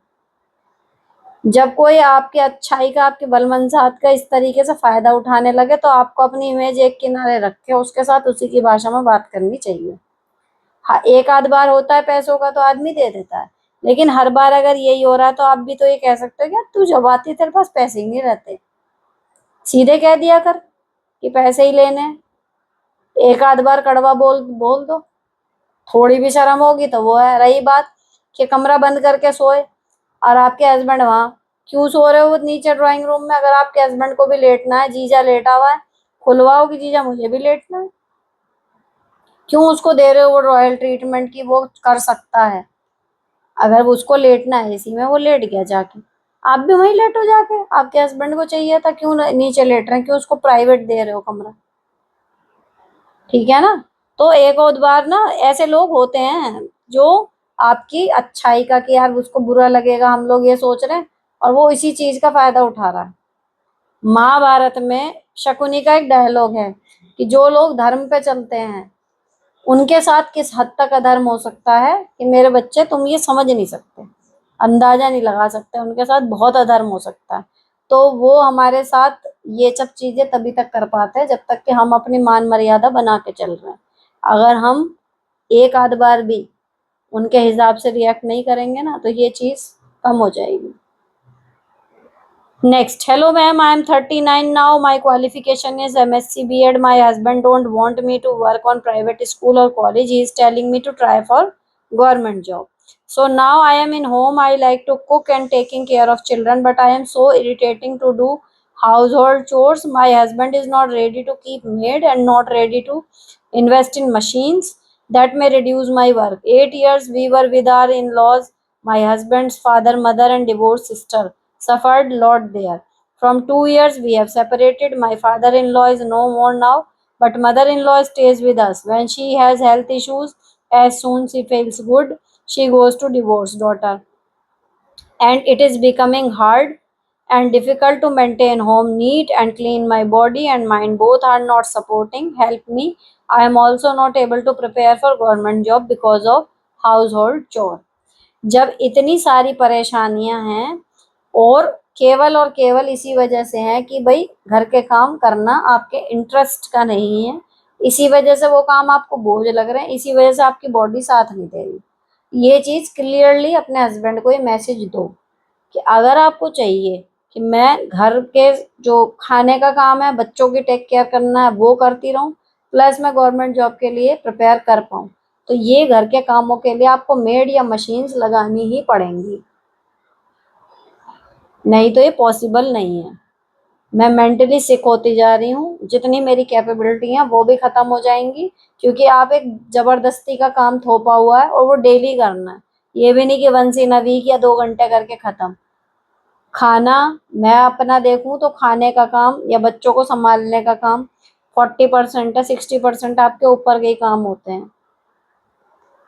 जब कोई आपकी अच्छाई का, आपकी बलमनसाहत का इस तरीके से फायदा उठाने लगे, तो आपको अपनी इमेज एक किनारे रख के उसके साथ उसी की भाषा में बात करनी चाहिए। हाँ, एक आध बार होता है पैसों का तो आदमी दे देता है, लेकिन हर बार अगर यही हो रहा है तो आप भी तो ये कह सकते हो कि यार तू जब आती है, तेरे पास पैसे ही नहीं रहते। सीधे कह दिया कर कि पैसे ही लेने हैं। एक आध बार कड़वा बोल बोल दो, थोड़ी भी शर्म होगी तो वो है। रही बात कि कमरा बंद करके सोए और आपके हस्बैंड वहां, क्यों सो रहे हो वो नीचे ड्राइंग रूम में? अगर आपके हस्बैंड को भी लेटना है, जीजा लेटा हुआ है, खुलवाओ कि जीजा मुझे भी लेटना है। क्यों उसको दे रहे हो वो रॉयल ट्रीटमेंट की वो कर सकता है? अगर वो उसको लेटना है एसी में, वो लेट गया जाके, आप भी वहीं लेटो जाके। आपके हस्बैंड को चाहिए था, क्यों नीचे लेट रहे हैं? क्यों उसको प्राइवेट दे रहे हो कमरा? ठीक है ना। तो एक और बार ना, ऐसे लोग होते हैं जो आपकी अच्छाई का कि यार उसको बुरा लगेगा, हम लोग ये सोच रहे हैं, और वो इसी चीज का फायदा उठा रहा है। महाभारत में शकुनी का एक डायलॉग है कि जो लोग धर्म पे चलते हैं उनके साथ किस हद तक अधर्म हो सकता है कि मेरे बच्चे तुम ये समझ नहीं सकते, अंदाजा नहीं लगा सकते, उनके साथ बहुत अधर्म हो सकता है। तो वो हमारे साथ ये सब चीजें तभी तक कर पाते हैं जब तक कि हम अपनी मान मर्यादा बना के चल रहे हैं। अगर हम एक आध बार भी उनके हिसाब से रिएक्ट नहीं करेंगे ना, तो ये चीज कम हो जाएगी। Next, hello ma'am, I am 39 now. My qualification is MSc B.Ed. My husband don't want me to work on private school or college. He is telling me to try for government job. So now I am in home. I like to cook and taking care of children, but I am so irritating to do household chores. My husband is not ready to keep maid and not ready to invest in machines that may reduce my work. 8 years we were with our in-laws. My husband's father, mother, and divorced sister suffered lot there. From 2 years we have separated. My father-in-law is no more now, but mother-in-law stays with us. When she has health issues, as soon she feels good, she goes to divorce daughter. and it is becoming hard and difficult to maintain home neat and clean. My body and mind both are not supporting. Help me. I am also not able to prepare for government job because of household chore. जब इतनी सारी परेशानियां हैं और केवल इसी वजह से है कि भाई घर के काम करना आपके इंटरेस्ट का नहीं है, इसी वजह से वो काम आपको बोझ लग रहे हैं, इसी वजह से आपकी बॉडी साथ नहीं दे रही। ये चीज क्लियरली अपने हस्बैंड को ये मैसेज दो कि अगर आपको चाहिए कि मैं घर के जो खाने का काम है, बच्चों की टेक केयर करना है, वो करती रहूं, प्लस मैं गवर्नमेंट जॉब के लिए प्रिपेयर कर पाऊं, तो ये घर के कामों के लिए आपको मेड या मशीन्स लगानी ही पड़ेंगी, नहीं तो ये पॉसिबल नहीं है। मैं मेंटली सिक होती जा रही हूँ, जितनी मेरी कैपेबिलिटी है वो भी खत्म हो जाएंगी, क्योंकि आप एक जबरदस्ती का काम थोपा हुआ है और वो डेली करना है। ये भी नहीं कि वंस इन अ वीक या 2 घंटे करके खत्म। खाना मैं अपना देखूं तो खाने का काम या बच्चों को संभालने का काम 40% है, 60% आपके ऊपर के ही काम होते हैं।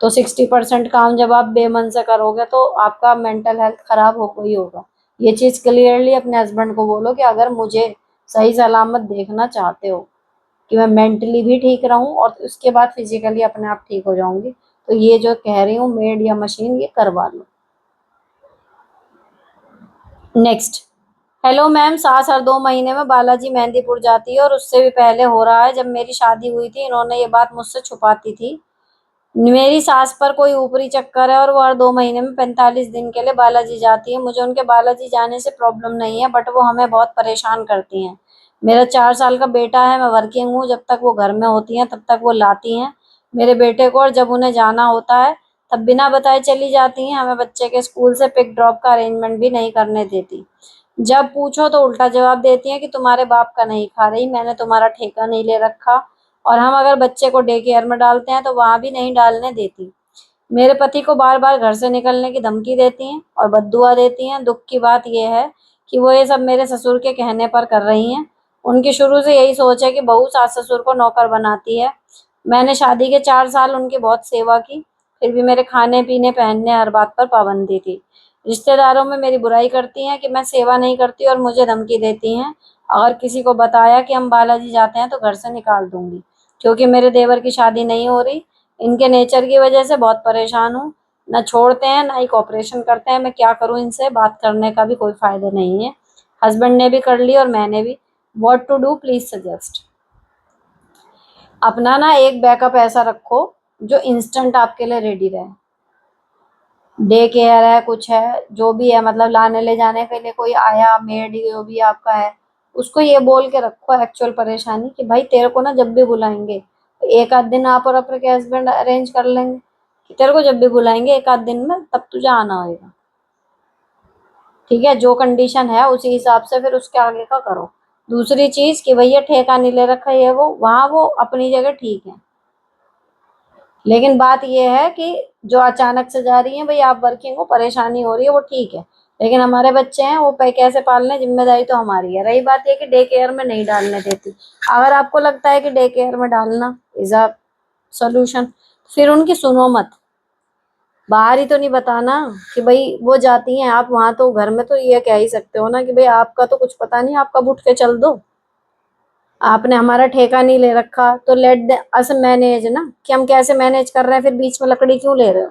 तो 60% काम जब आप बेमन से करोगे तो आपका मेंटल हेल्थ खराब होगा ही होगा। ये चीज क्लियरली अपने हस्बैंड को बोलो कि अगर मुझे सही सलामत देखना चाहते हो कि मैं मेंटली भी ठीक रहूं और उसके बाद फिजिकली अपने आप ठीक हो जाऊंगी, तो ये जो कह रही हूँ मेड या मशीन ये करवा लो। नेक्स्ट। हेलो मैम, सास हर 2 महीने में बालाजी मेहंदीपुर जाती है और उससे भी पहले हो रहा है। जब मेरी शादी हुई थी इन्होंने ये बात मुझसे छुपाती थी। मेरी सास पर कोई ऊपरी चक्कर है और वो हर 2 महीने में 45 दिन के लिए बालाजी जाती है। मुझे उनके बालाजी जाने से प्रॉब्लम नहीं है, बट वो हमें बहुत परेशान करती हैं। मेरा 4 साल का बेटा है, मैं वर्किंग हूँ, जब तक वो घर में होती हैं तब तक वो लाती हैं मेरे बेटे को, और जब उन्हें जाना होता है तब बिना बताए चली जाती हैं। हमें बच्चे के स्कूल से पिक ड्रॉप का अरेंजमेंट भी नहीं करने देती। जब पूछो तो उल्टा जवाब देती हैं कि तुम्हारे बाप का नहीं खा रही, मैंने तुम्हारा ठेका नहीं ले रखा। और हम अगर बच्चे को डे केयर में डालते हैं तो वहां भी नहीं डालने देती। मेरे पति को बार बार घर से निकलने की धमकी देती हैं और बद्दुआ देती हैं। दुख की बात यह है कि वो ये सब मेरे ससुर के कहने पर कर रही हैं। उनकी शुरू से यही सोच है कि बहू सास ससुर को नौकर बनाती है। मैंने शादी के 4 साल उनकी बहुत सेवा की, फिर भी मेरे खाने पीने पहनने हर बात पर पाबंदी थी। रिश्तेदारों में मेरी बुराई करती हैं कि मैं सेवा नहीं करती और मुझे धमकी देती हैं। अगर किसी को बताया कि हम बालाजी जाते हैं तो घर से निकाल दूंगी, क्योंकि मेरे देवर की शादी नहीं हो रही। इनके नेचर की वजह से बहुत परेशान हूँ। ना छोड़ते हैं ना ही कॉपरेशन करते हैं। मैं क्या करूँ, इनसे बात करने का भी कोई फायदा नहीं है। हस्बैंड ने भी कर ली और मैंने भी। What to do, please suggest. अपना ना एक बैकअप ऐसा रखो जो इंस्टेंट आपके लिए रेडी रहे। डे केयर है, कुछ है, जो भी है, मतलब लाने ले जाने के लिए कोई आया, मेड जो भी आपका है, उसको ये बोल के रखो एक्चुअल परेशानी कि भाई तेरे को ना जब भी बुलाएंगे तो एक आध दिन आप और अपने हस्बैंड अरेंज कर लेंगे कि तेरे को जब भी बुलाएंगे एक आध दिन में तब तुझे आना होगा। ठीक है, जो कंडीशन है उसी हिसाब से फिर उसके आगे का करो। दूसरी चीज कि भैया ठेका नहीं ले रखा है, वो वहां वो अपनी जगह ठीक है, लेकिन बात यह है कि जो अचानक से जा रही है, भाई आप वर्किंग हो, परेशानी हो रही है, वो ठीक है, लेकिन हमारे बच्चे हैं वो कैसे पालने, जिम्मेदारी तो हमारी है। रही बात ये कि डे केयर में नहीं डालने देती। अगर आपको लगता है कि डे केयर में डालना इज अ सोल्यूशन, फिर उनकी सुनो मत। बाहर ही तो नहीं बताना कि भाई वो जाती हैं, आप वहां तो घर में तो ये कह ही सकते हो ना कि भाई आपका तो कुछ पता नहीं, आप कब उठ के चल दो। आपने हमारा ठेका नहीं ले रखा तो लेट अस मैनेज ना, कि हम कैसे मैनेज कर रहे हैं, फिर बीच में लकड़ी क्यों ले रहे हो।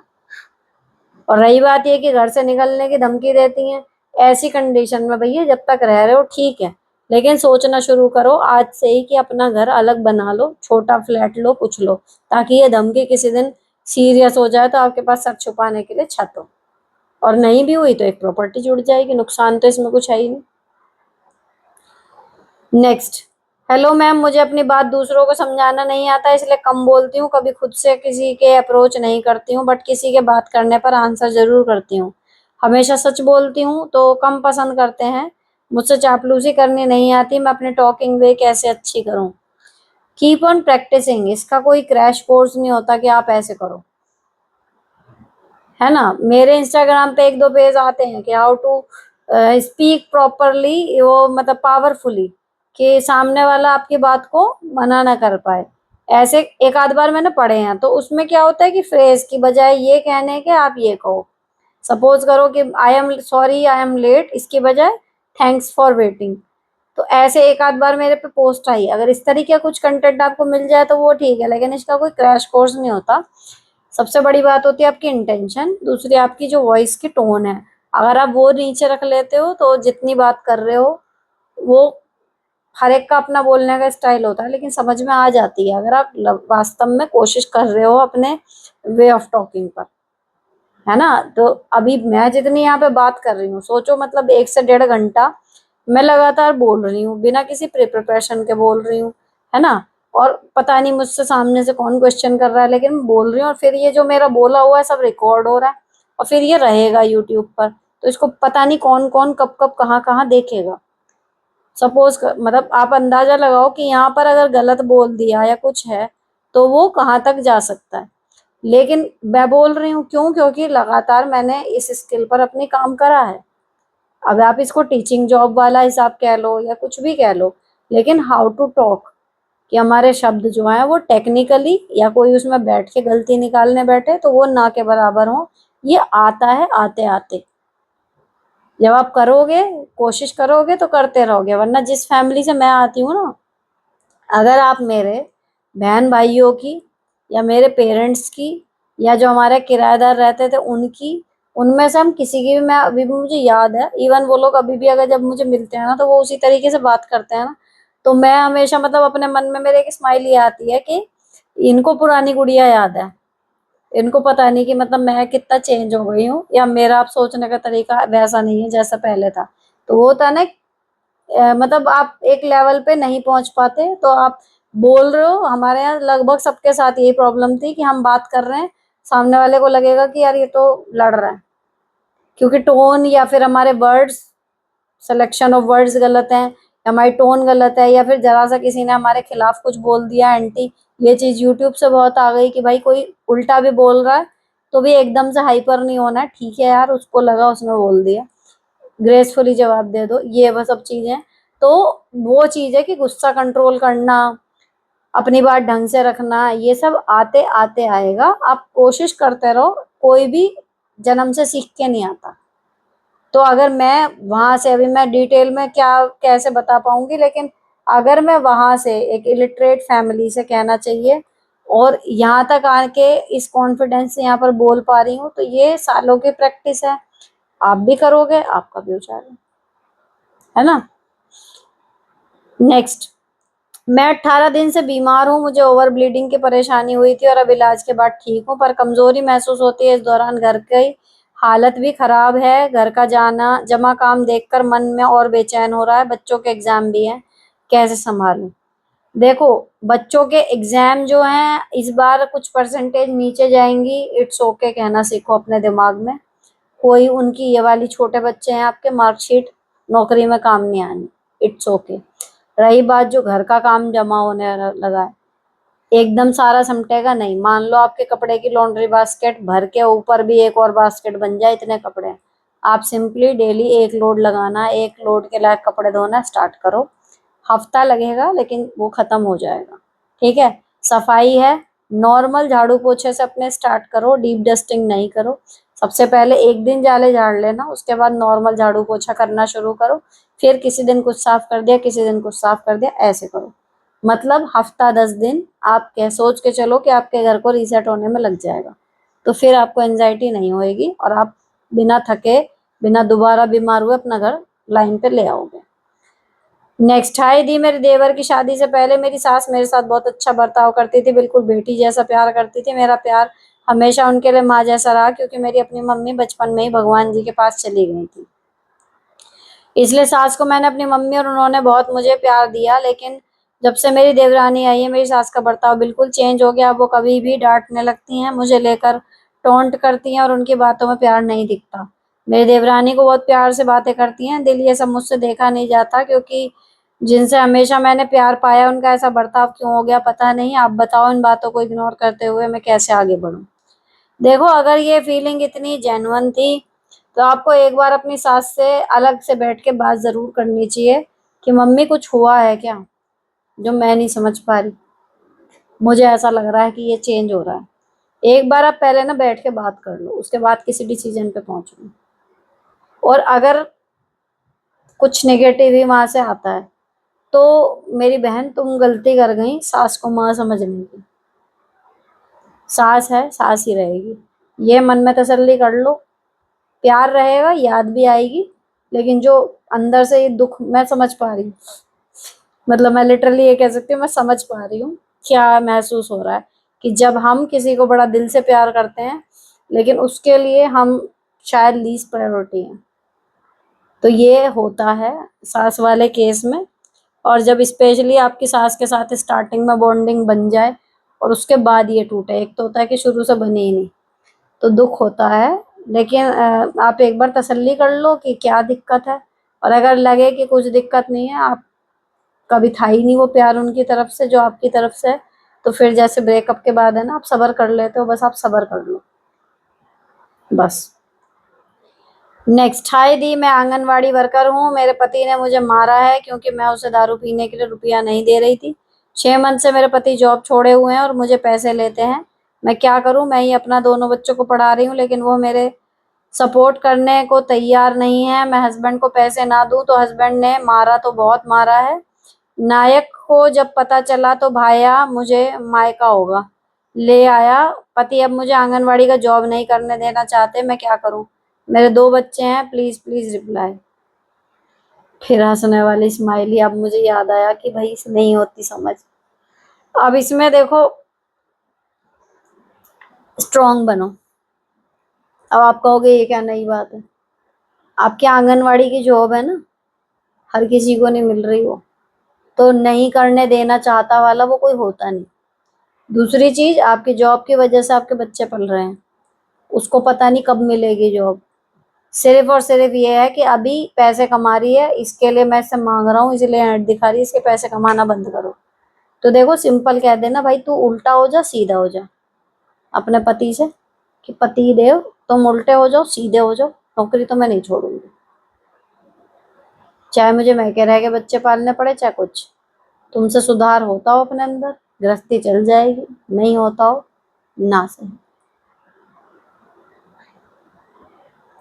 और रही बात ये कि घर से निकलने की धमकी देती हैं, ऐसी कंडीशन में भैया जब तक रह रहे हो ठीक है, लेकिन सोचना शुरू करो आज से ही कि अपना घर अलग बना लो, छोटा फ्लैट लो, कुछ लो, ताकि ये धमकी किसी दिन सीरियस हो जाए तो आपके पास सर छुपाने के लिए छत हो। और नहीं भी हुई तो एक प्रॉपर्टी जुड़ जाएगी, नुकसान तो इसमें कुछ है ही नहीं। नेक्स्ट। हेलो मैम, मुझे अपनी बात दूसरों को समझाना नहीं आता, इसलिए कम बोलती हूँ। कभी खुद से किसी के अप्रोच नहीं करती हूँ, बट किसी के बात करने पर आंसर जरूर करती हूँ। हमेशा सच बोलती हूँ तो कम पसंद करते हैं। मुझसे चापलूसी करनी नहीं आती। मैं अपने टॉकिंग वे कैसे अच्छी करूँ। कीप ऑन प्रैक्टिसिंग, इसका कोई क्रैश कोर्स नहीं होता कि आप ऐसे करो, है ना। मेरे इंस्टाग्राम पे एक दो पेज आते हैं कि हाउ टू स्पीक प्रॉपरली, वो मतलब पावरफुली, कि सामने वाला आपकी बात को मना ना कर पाए। ऐसे एक आध बार मैंने पढ़े हैं, तो उसमें क्या होता है कि फ्रेज की बजाय ये कहने के आप ये कहो, सपोज करो कि I am sorry, I am late, इसकी बजाय थैंक्स फॉर वेटिंग। तो ऐसे एक आध बार मेरे पे पोस्ट आई, अगर इस तरीके का कुछ कंटेंट आपको मिल जाए तो वो ठीक है, लेकिन इसका कोई क्रैश कोर्स नहीं होता। सबसे बड़ी बात होती है आपकी इंटेंशन, दूसरी आपकी जो वॉइस की टोन है। अगर आप वो नीचे रख लेते हो तो जितनी बात कर रहे हो वो, हर एक का अपना बोलने का स्टाइल होता है, लेकिन समझ में आ जाती है अगर आप वास्तव में कोशिश कर रहे हो अपने वे ऑफ टॉकिंग पर, है ना। तो अभी मैं जितनी यहाँ पे बात कर रही हूँ, सोचो मतलब 1 से 1.5 घंटा मैं लगातार बोल रही हूँ, बिना किसी प्रिपरेशन के बोल रही हूँ, है ना। और पता नहीं मुझसे सामने से कौन क्वेश्चन कर रहा है, लेकिन मैं बोल रही हूँ, और फिर ये जो मेरा बोला हुआ है सब रिकॉर्ड हो रहा है, और फिर ये रहेगा यूट्यूब पर, तो इसको पता नहीं कौन कौन कब कब कहाँ कहाँ देखेगा। सपोज मतलब आप अंदाजा लगाओ कि यहाँ पर अगर गलत बोल दिया या कुछ है तो वो कहाँ तक जा सकता है। लेकिन मैं बोल रही हूँ क्यों, क्योंकि लगातार मैंने इस स्किल पर अपनी काम करा है। अब आप इसको टीचिंग जॉब वाला हिसाब कह लो या कुछ भी कह लो, लेकिन हाउ टू टॉक, कि हमारे शब्द जो हैं वो टेक्निकली या कोई उसमें बैठ के गलती निकालने बैठे तो वो ना के बराबर हो, ये आता है आते आते। जब आप करोगे, कोशिश करोगे तो करते रहोगे, वरना जिस फैमिली से मैं आती हूँ ना, अगर आप मेरे बहन भाइयों की या मेरे पेरेंट्स की या जो हमारे किराएदार रहते थे उनकी, उनमें से हम किसी की भी, मैं अभी भी मुझे याद है, इवन वो लोग अभी भी अगर जब मुझे मिलते हैं ना तो वो उसी तरीके से बात करते हैं ना, तो मैं हमेशा मतलब अपने मन में मेरे एक स्माइल ये आती है कि इनको पुरानी गुड़िया याद है, इनको पता नहीं कि मतलब मैं कितना चेंज हो गई हूँ, या मेरा अब सोचने का तरीका वैसा नहीं है जैसा पहले था। तो वो होता है ना, मतलब आप एक लेवल पे नहीं पहुंच पाते तो आप बोल रहे हो। हमारे यहाँ लगभग सबके साथ यही प्रॉब्लम थी कि हम बात कर रहे हैं, सामने वाले को लगेगा कि यार ये तो लड़ रहा है, क्योंकि टोन या फिर हमारे वर्ड्स, सिलेक्शन ऑफ वर्ड्स गलत हैं, हमारी टोन गलत है, या फिर जरा सा किसी ने हमारे खिलाफ कुछ बोल दिया एंटी। ये चीज यूट्यूब से बहुत आ गई कि भाई कोई उल्टा भी बोल रहा है तो भी एकदम से हाइपर नहीं होना है, ठीक है यार उसको लगा उसने बोल दिया, ग्रेसफुली जवाब दे दो, ये वो सब चीजें। तो वो चीज है कि गुस्सा कंट्रोल करना, अपनी बात ढंग से रखना, ये सब आते आते आएगा, आप कोशिश करते रहो। कोई भी जन्म से सीख के नहीं आता। तो अगर मैं वहां से, अभी मैं डिटेल में क्या कैसे बता पाऊंगी, लेकिन अगर मैं वहां से एक इलिटरेट फैमिली से कहना चाहिए और यहाँ तक आके इस कॉन्फिडेंस से यहाँ पर बोल पा रही हूँ, तो ये सालों की प्रैक्टिस है। आप भी करोगे आपका भी हो जाएगा, है ना। नेक्स्ट, मैं 18 दिन से बीमार हूँ, मुझे ओवर ब्लीडिंग की परेशानी हुई थी और अब इलाज के बाद ठीक हूँ, पर कमजोरी महसूस होती है। इस दौरान घर की हालत भी खराब है, घर का जाना जमा काम देखकर मन में और बेचैन हो रहा है, बच्चों के एग्जाम भी हैं, कैसे संभालूं। देखो, बच्चों के एग्जाम जो हैं इस बार कुछ परसेंटेज नीचे जाएंगी, इट्स ओके कहना सीखो अपने दिमाग में। कोई उनकी, ये वाली छोटे बच्चे हैं आपके, मार्कशीट नौकरी में काम नहीं आनी, इट्स ओके। रही बात जो घर का काम जमा होने लगा है, एकदम सारा समटेगा नहीं। मान लो आपके कपड़े की लॉन्ड्री बास्केट भर के ऊपर भी एक और बास्केट बन जाए, इतने कपड़े हैं, आप सिंपली डेली एक लोड लगाना, एक लोड के लायक कपड़े धोना स्टार्ट करो। हफ्ता लगेगा लेकिन वो खत्म हो जाएगा, ठीक है। सफाई है, नॉर्मल झाड़ू पोछे से अपने स्टार्ट करो, डीप डस्टिंग नहीं करो। सबसे पहले एक दिन जाले झाड़ लेना, उसके बाद नॉर्मल झाड़ू पोछा करना शुरू करो, फिर किसी दिन कुछ साफ कर दिया, किसी दिन कुछ साफ कर दिया, ऐसे करो। मतलब हफ्ता 10 दिन आप क्या सोच के चलो कि आपके घर को रीसेट होने में लग जाएगा, तो फिर आपको एंजाइटी नहीं होएगी और आप बिना थके, बिना दोबारा बीमार हुए अपना घर लाइन पे ले आओगे। नेक्स्ट, हाय दी, मेरे देवर की शादी से पहले मेरी सास मेरे साथ बहुत अच्छा बर्ताव करती थी, बिल्कुल बेटी जैसा प्यार करती थी। मेरा प्यार हमेशा उनके लिए माँ जैसा रहा, क्योंकि मेरी अपनी मम्मी बचपन में ही भगवान जी के पास चली गई थी, इसलिए सास को मैंने अपनी मम्मी और उन्होंने बहुत मुझे प्यार दिया। लेकिन जब से मेरी देवरानी आई है, मेरी सास का बर्ताव बिल्कुल चेंज हो गया। वो कभी भी डांटने लगती हैं, मुझे लेकर टोंट करती हैं और उनकी बातों में प्यार नहीं दिखता। मेरी देवरानी को बहुत प्यार से बातें करती हैं, दिल ये सब मुझसे देखा नहीं जाता, क्योंकि जिनसे हमेशा मैंने प्यार पाया उनका ऐसा बर्ताव क्यों हो गया पता नहीं। आप बताओ, इन बातों को इग्नोर करते हुए मैं कैसे आगे बढ़ूं। देखो, अगर ये फीलिंग इतनी जेन्युइन थी तो आपको एक बार अपनी सास से अलग से बैठ के बात जरूर करनी चाहिए कि मम्मी कुछ हुआ है क्या जो मैं नहीं समझ पा रही, मुझे ऐसा लग रहा है कि ये चेंज हो रहा है। एक बार आप पहले ना बैठ के बात कर लो, उसके बाद किसी डिसीजन पे पहुंचो। और अगर कुछ नेगेटिव ही वहां से आता है तो मेरी बहन तुम गलती कर गई सास को माँ समझने की। सास है, सास ही रहेगी, ये मन में तसल्ली कर लो। प्यार रहेगा, याद भी आएगी, लेकिन जो अंदर से ये दुख मैं समझ पा रही हूँ, मतलब मैं लिटरली ये कह सकती हूँ, मैं समझ पा रही हूँ क्या महसूस हो रहा है कि जब हम किसी को बड़ा दिल से प्यार करते हैं लेकिन उसके लिए हम शायद लीस्ट प्रायोरिटी हैं। तो ये होता है सास वाले केस में। और जब स्पेशली आपकी सास के साथ स्टार्टिंग में बॉन्डिंग बन जाए और उसके बाद ये टूटे, एक तो होता है कि शुरू से बने ही नहीं, तो दुख होता है। लेकिन आप एक बार तसल्ली कर लो कि क्या दिक्कत है, और अगर लगे कि कुछ दिक्कत नहीं है, आप कभी था ही नहीं वो प्यार उनकी तरफ से जो आपकी तरफ से है, तो फिर जैसे ब्रेकअप के बाद है ना, आप सब्र कर लेते हो, बस आप सब्र कर लो बस। नेक्स्ट, हाय दी, मैं आंगनवाड़ी वर्कर हूँ। मेरे पति ने मुझे मारा है क्योंकि मैं उसे दारू पीने के लिए रुपया नहीं दे रही थी। 6 मंथ से मेरे पति जॉब छोड़े हुए हैं और मुझे पैसे लेते हैं। मैं क्या करूँ? मैं ही अपना दोनों बच्चों को पढ़ा रही हूँ लेकिन वो मेरे सपोर्ट करने को तैयार नहीं है। मैं हस्बैंड को पैसे ना दूं तो हस्बैंड ने मारा तो बहुत मारा है। नायक को जब पता चला तो भाया मुझे मायका होगा ले आया। पति अब मुझे आंगनवाड़ी का जॉब नहीं करने देना चाहते, मैं क्या करूं? मेरे 2 बच्चे हैं, प्लीज प्लीज रिप्लाई। फिर हंसने वाली स्माइली। अब मुझे याद आया कि भाई नहीं होती समझ। अब इसमें देखो, स्ट्रांग बनो। अब आप कहोगे ये क्या नई बात है? आपके आंगनवाड़ी की जॉब है ना, हर किसी को नहीं मिल रही वो, तो नहीं करने देना चाहता वाला वो कोई होता नहीं। दूसरी चीज, आपकी जॉब की वजह से आपके बच्चे पल रहे हैं, उसको पता नहीं कब मिलेगी जॉब। सिर्फ और सिर्फ ये है कि अभी पैसे कमा रही है, इसके लिए मैं इससे मांग रहा हूँ, इसलिए ऐड दिखा रही है, इसके पैसे कमाना बंद करो। तो देखो, सिंपल कह देना भाई, तू उल्टा हो जा, सीधा हो जा अपने पति से, कि पति देव तुम उल्टे हो जाओ, सीधे हो जाओ, नौकरी तो मैं नहीं छोड़ूंगी, चाहे मुझे मैके रह के बच्चे पालने पड़े, चाहे कुछ। तुमसे सुधार होता हो अपने अंदर, गृहस्थी चल जाएगी, नहीं होता हो ना सही।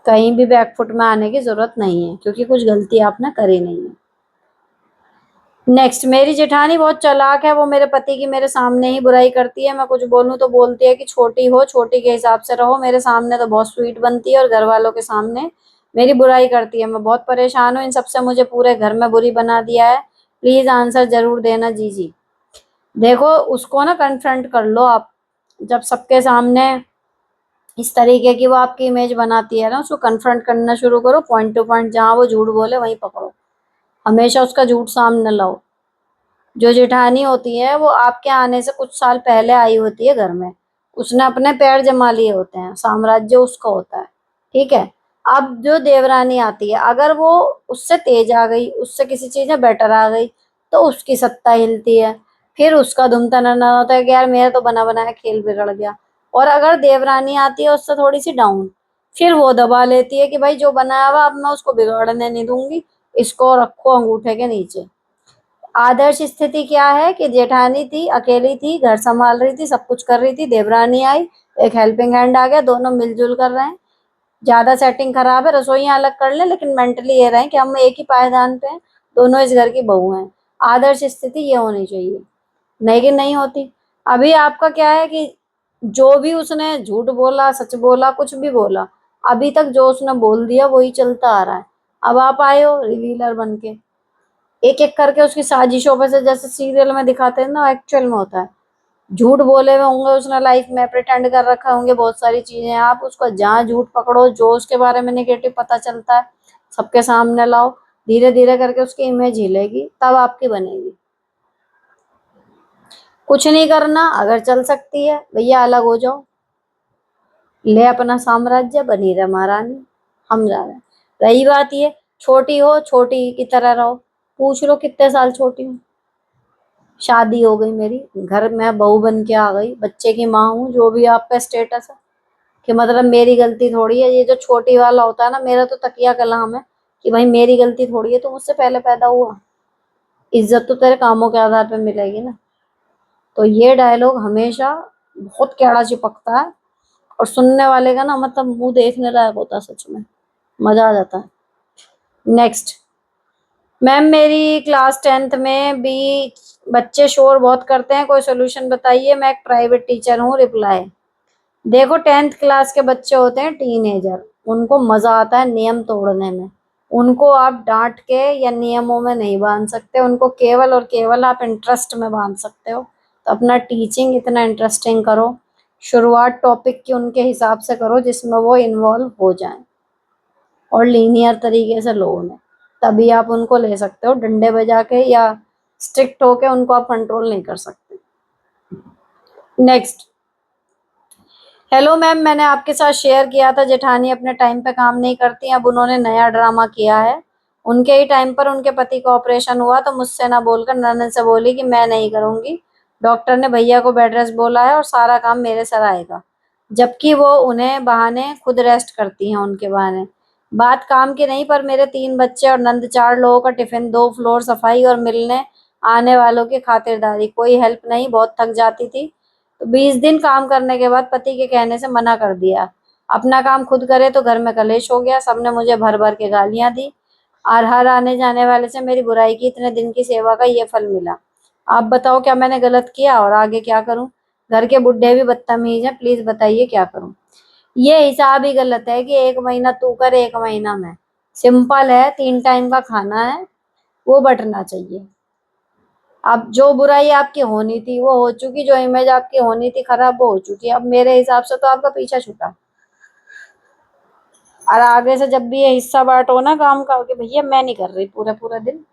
कहीं भी बैकफुट में आने की जरूरत नहीं है क्योंकि कुछ गलती आपने करी नहीं है। नेक्स्ट, मेरी जेठानी बहुत चालाक है, वो मेरे पति की मेरे सामने ही बुराई करती है। मैं कुछ बोलूं तो बोलती है कि छोटी हो, छोटी के हिसाब से रहो। मेरे सामने तो बहुत स्वीट बनती है और घर वालों के सामने मेरी बुराई करती है। मैं बहुत परेशान हूँ, इन सबसे मुझे पूरे घर में बुरी बना दिया है। प्लीज आंसर जरूर देना जी जी। देखो, उसको ना कन्फ्रंट कर लो आप। जब सबके सामने इस तरीके की वो आपकी इमेज बनाती है ना, उसको कन्फ्रंट करना शुरू करो, पॉइंट टू पॉइंट, जहां वो झूठ बोले वहीं पकड़ो, हमेशा उसका झूठ सामने लाओ। जो जेठानी होती है वो आपके आने से कुछ साल पहले आई होती है घर में, उसने अपने पैर जमा लिए होते हैं, साम्राज्य उसका होता है, ठीक है। अब जो देवरानी आती है, अगर वो उससे तेज आ गई, उससे किसी चीज में बेटर आ गई, तो उसकी सत्ता हिलती है। फिर उसका धूमतनाना होता है कि यार मेरा तो बना बनाया खेल बिगड़ गया। और अगर देवरानी आती है उससे थोड़ी सी डाउन, फिर वो दबा लेती है कि भाई जो बनाया हुआ अब मैं उसको बिगड़ने नहीं दूंगी, इसको रखो अंगूठे के नीचे। आदर्श स्थिति क्या है कि जेठानी थी, अकेली थी, घर संभाल रही थी, सब कुछ कर रही थी, देवरानी आई, एक हेल्पिंग हैंड आ गया, दोनों मिलजुल कर रहे हैं। ज्यादा सेटिंग खराब है, रसोइयां अलग कर ले, लेकिन मेंटली ये रहे कि हम एक ही पायदान पे हैं, दोनों इस घर की बहू हैं। आदर्श स्थिति ये होनी चाहिए, नहीं कि नहीं होती। अभी आपका क्या है कि जो भी उसने झूठ बोला, सच बोला, कुछ भी बोला, अभी तक जो उसने बोल दिया वही चलता आ रहा है। अब आप आए हो रिवीलर बन के, एक एक करके उसकी साजिशों पे से, जैसे सीरियल में दिखाते हैं ना, एक्चुअल में होता है। झूठ बोले हुए होंगे उसने, लाइफ में प्रिटेंड कर रखा होंगे बहुत सारी चीजें, आप उसको जहाँ झूठ पकड़ो, जो उसके बारे में नेगेटिव पता चलता है सबके सामने लाओ, धीरे धीरे करके उसकी इमेज हिलेगी, तब आपकी बनेगी। कुछ नहीं करना, अगर चल सकती है भैया अलग हो जाओ, ले अपना साम्राज्य, बनी रहे महारानी, हम जा रहे हैं। रही बात ये, छोटी हो, छोटी की तरह रहो। पूछ लो कितने साल छोटी हूँ, शादी हो गई मेरी, घर में बहू बन के आ गई, बच्चे की माँ हूँ, जो भी आपका स्टेटस है, कि मतलब मेरी गलती थोड़ी है। ये जो छोटी वाला होता है ना, मेरा तो तकिया कलाम है कि भाई मेरी गलती थोड़ी है, तू मुझसे पहले पैदा हुआ, इज्जत तो तेरे कामों के आधार पे मिलेगी ना। तो ये डायलॉग हमेशा बहुत कैड़ा चिपकता है, और सुनने वाले का ना मतलब मुंह देखने लायक होता है, सच में मजा आ जाता है। नेक्स्ट, मैम मेरी क्लास 10th में भी बच्चे शोर बहुत करते हैं, कोई सोल्यूशन बताइए, मैं एक प्राइवेट टीचर हूँ। रिप्लाई, देखो 10th क्लास के बच्चे होते हैं टीनेजर, उनको मजा आता है नियम तोड़ने में। उनको आप डांट के या नियमों में नहीं बांध सकते, उनको केवल और केवल आप इंटरेस्ट में बांध सकते हो। तो अपना टीचिंग इतना इंटरेस्टिंग करो, शुरुआत टॉपिक की उनके हिसाब से करो जिसमें वो इन्वॉल्व हो जाएं, और लीनियर तरीके से लो उन्हें, तभी आप उनको ले सकते हो। डंडे बजा के या स्ट्रिक्ट होके उनको आप कंट्रोल नहीं कर सकते। नेक्स्ट, हेलो मैम, मैंने आपके साथ शेयर किया था जेठानी अपने टाइम पे काम नहीं करती, अब उन्होंने नया ड्रामा किया है। उनके ही टाइम पर उनके पति का ऑपरेशन हुआ तो मुझसे ना बोलकर ननद से बोली कि मैं नहीं करूंगी, डॉक्टर ने भैया को बेड रेस्ट बोला है और सारा काम मेरे सर आएगा, जबकि वो उन्हें बहाने खुद रेस्ट करती हैं उनके बहाने। बात काम की नहीं, पर मेरे 3 बच्चे और नंद 4 लोगों का टिफिन, 2 फ्लोर सफाई और मिलने आने वालों की खातिरदारी, कोई हेल्प नहीं, बहुत थक जाती थी। तो 20 दिन काम करने के बाद पति के कहने से मना कर दिया। अपना काम खुद करे तो घर में कलेश हो गया, सबने मुझे भर भर के गालियां दी, और हर आने जाने वाले से मेरी बुराई की, इतने दिन की सेवा का ये फल मिला। आप बताओ क्या मैंने गलत किया और आगे क्या करूं? घर के बुड्ढे भी बदतमीज हैं, प्लीज बताइए क्या करूं? ये हिसाब ही गलत है कि 1 महीना तू कर 1 महीना मैं। सिंपल है, 3 टाइम का खाना है, वो बंटना चाहिए। अब जो बुराई आपकी होनी थी वो हो चुकी, जो इमेज आपकी होनी थी खराब वो हो चुकी, अब मेरे हिसाब से तो आपका पीछा छूटा। और आगे से जब भी ये हिस्सा बांटो ना काम का कि भैया मैं नहीं कर रही पूरा पूरा दिन,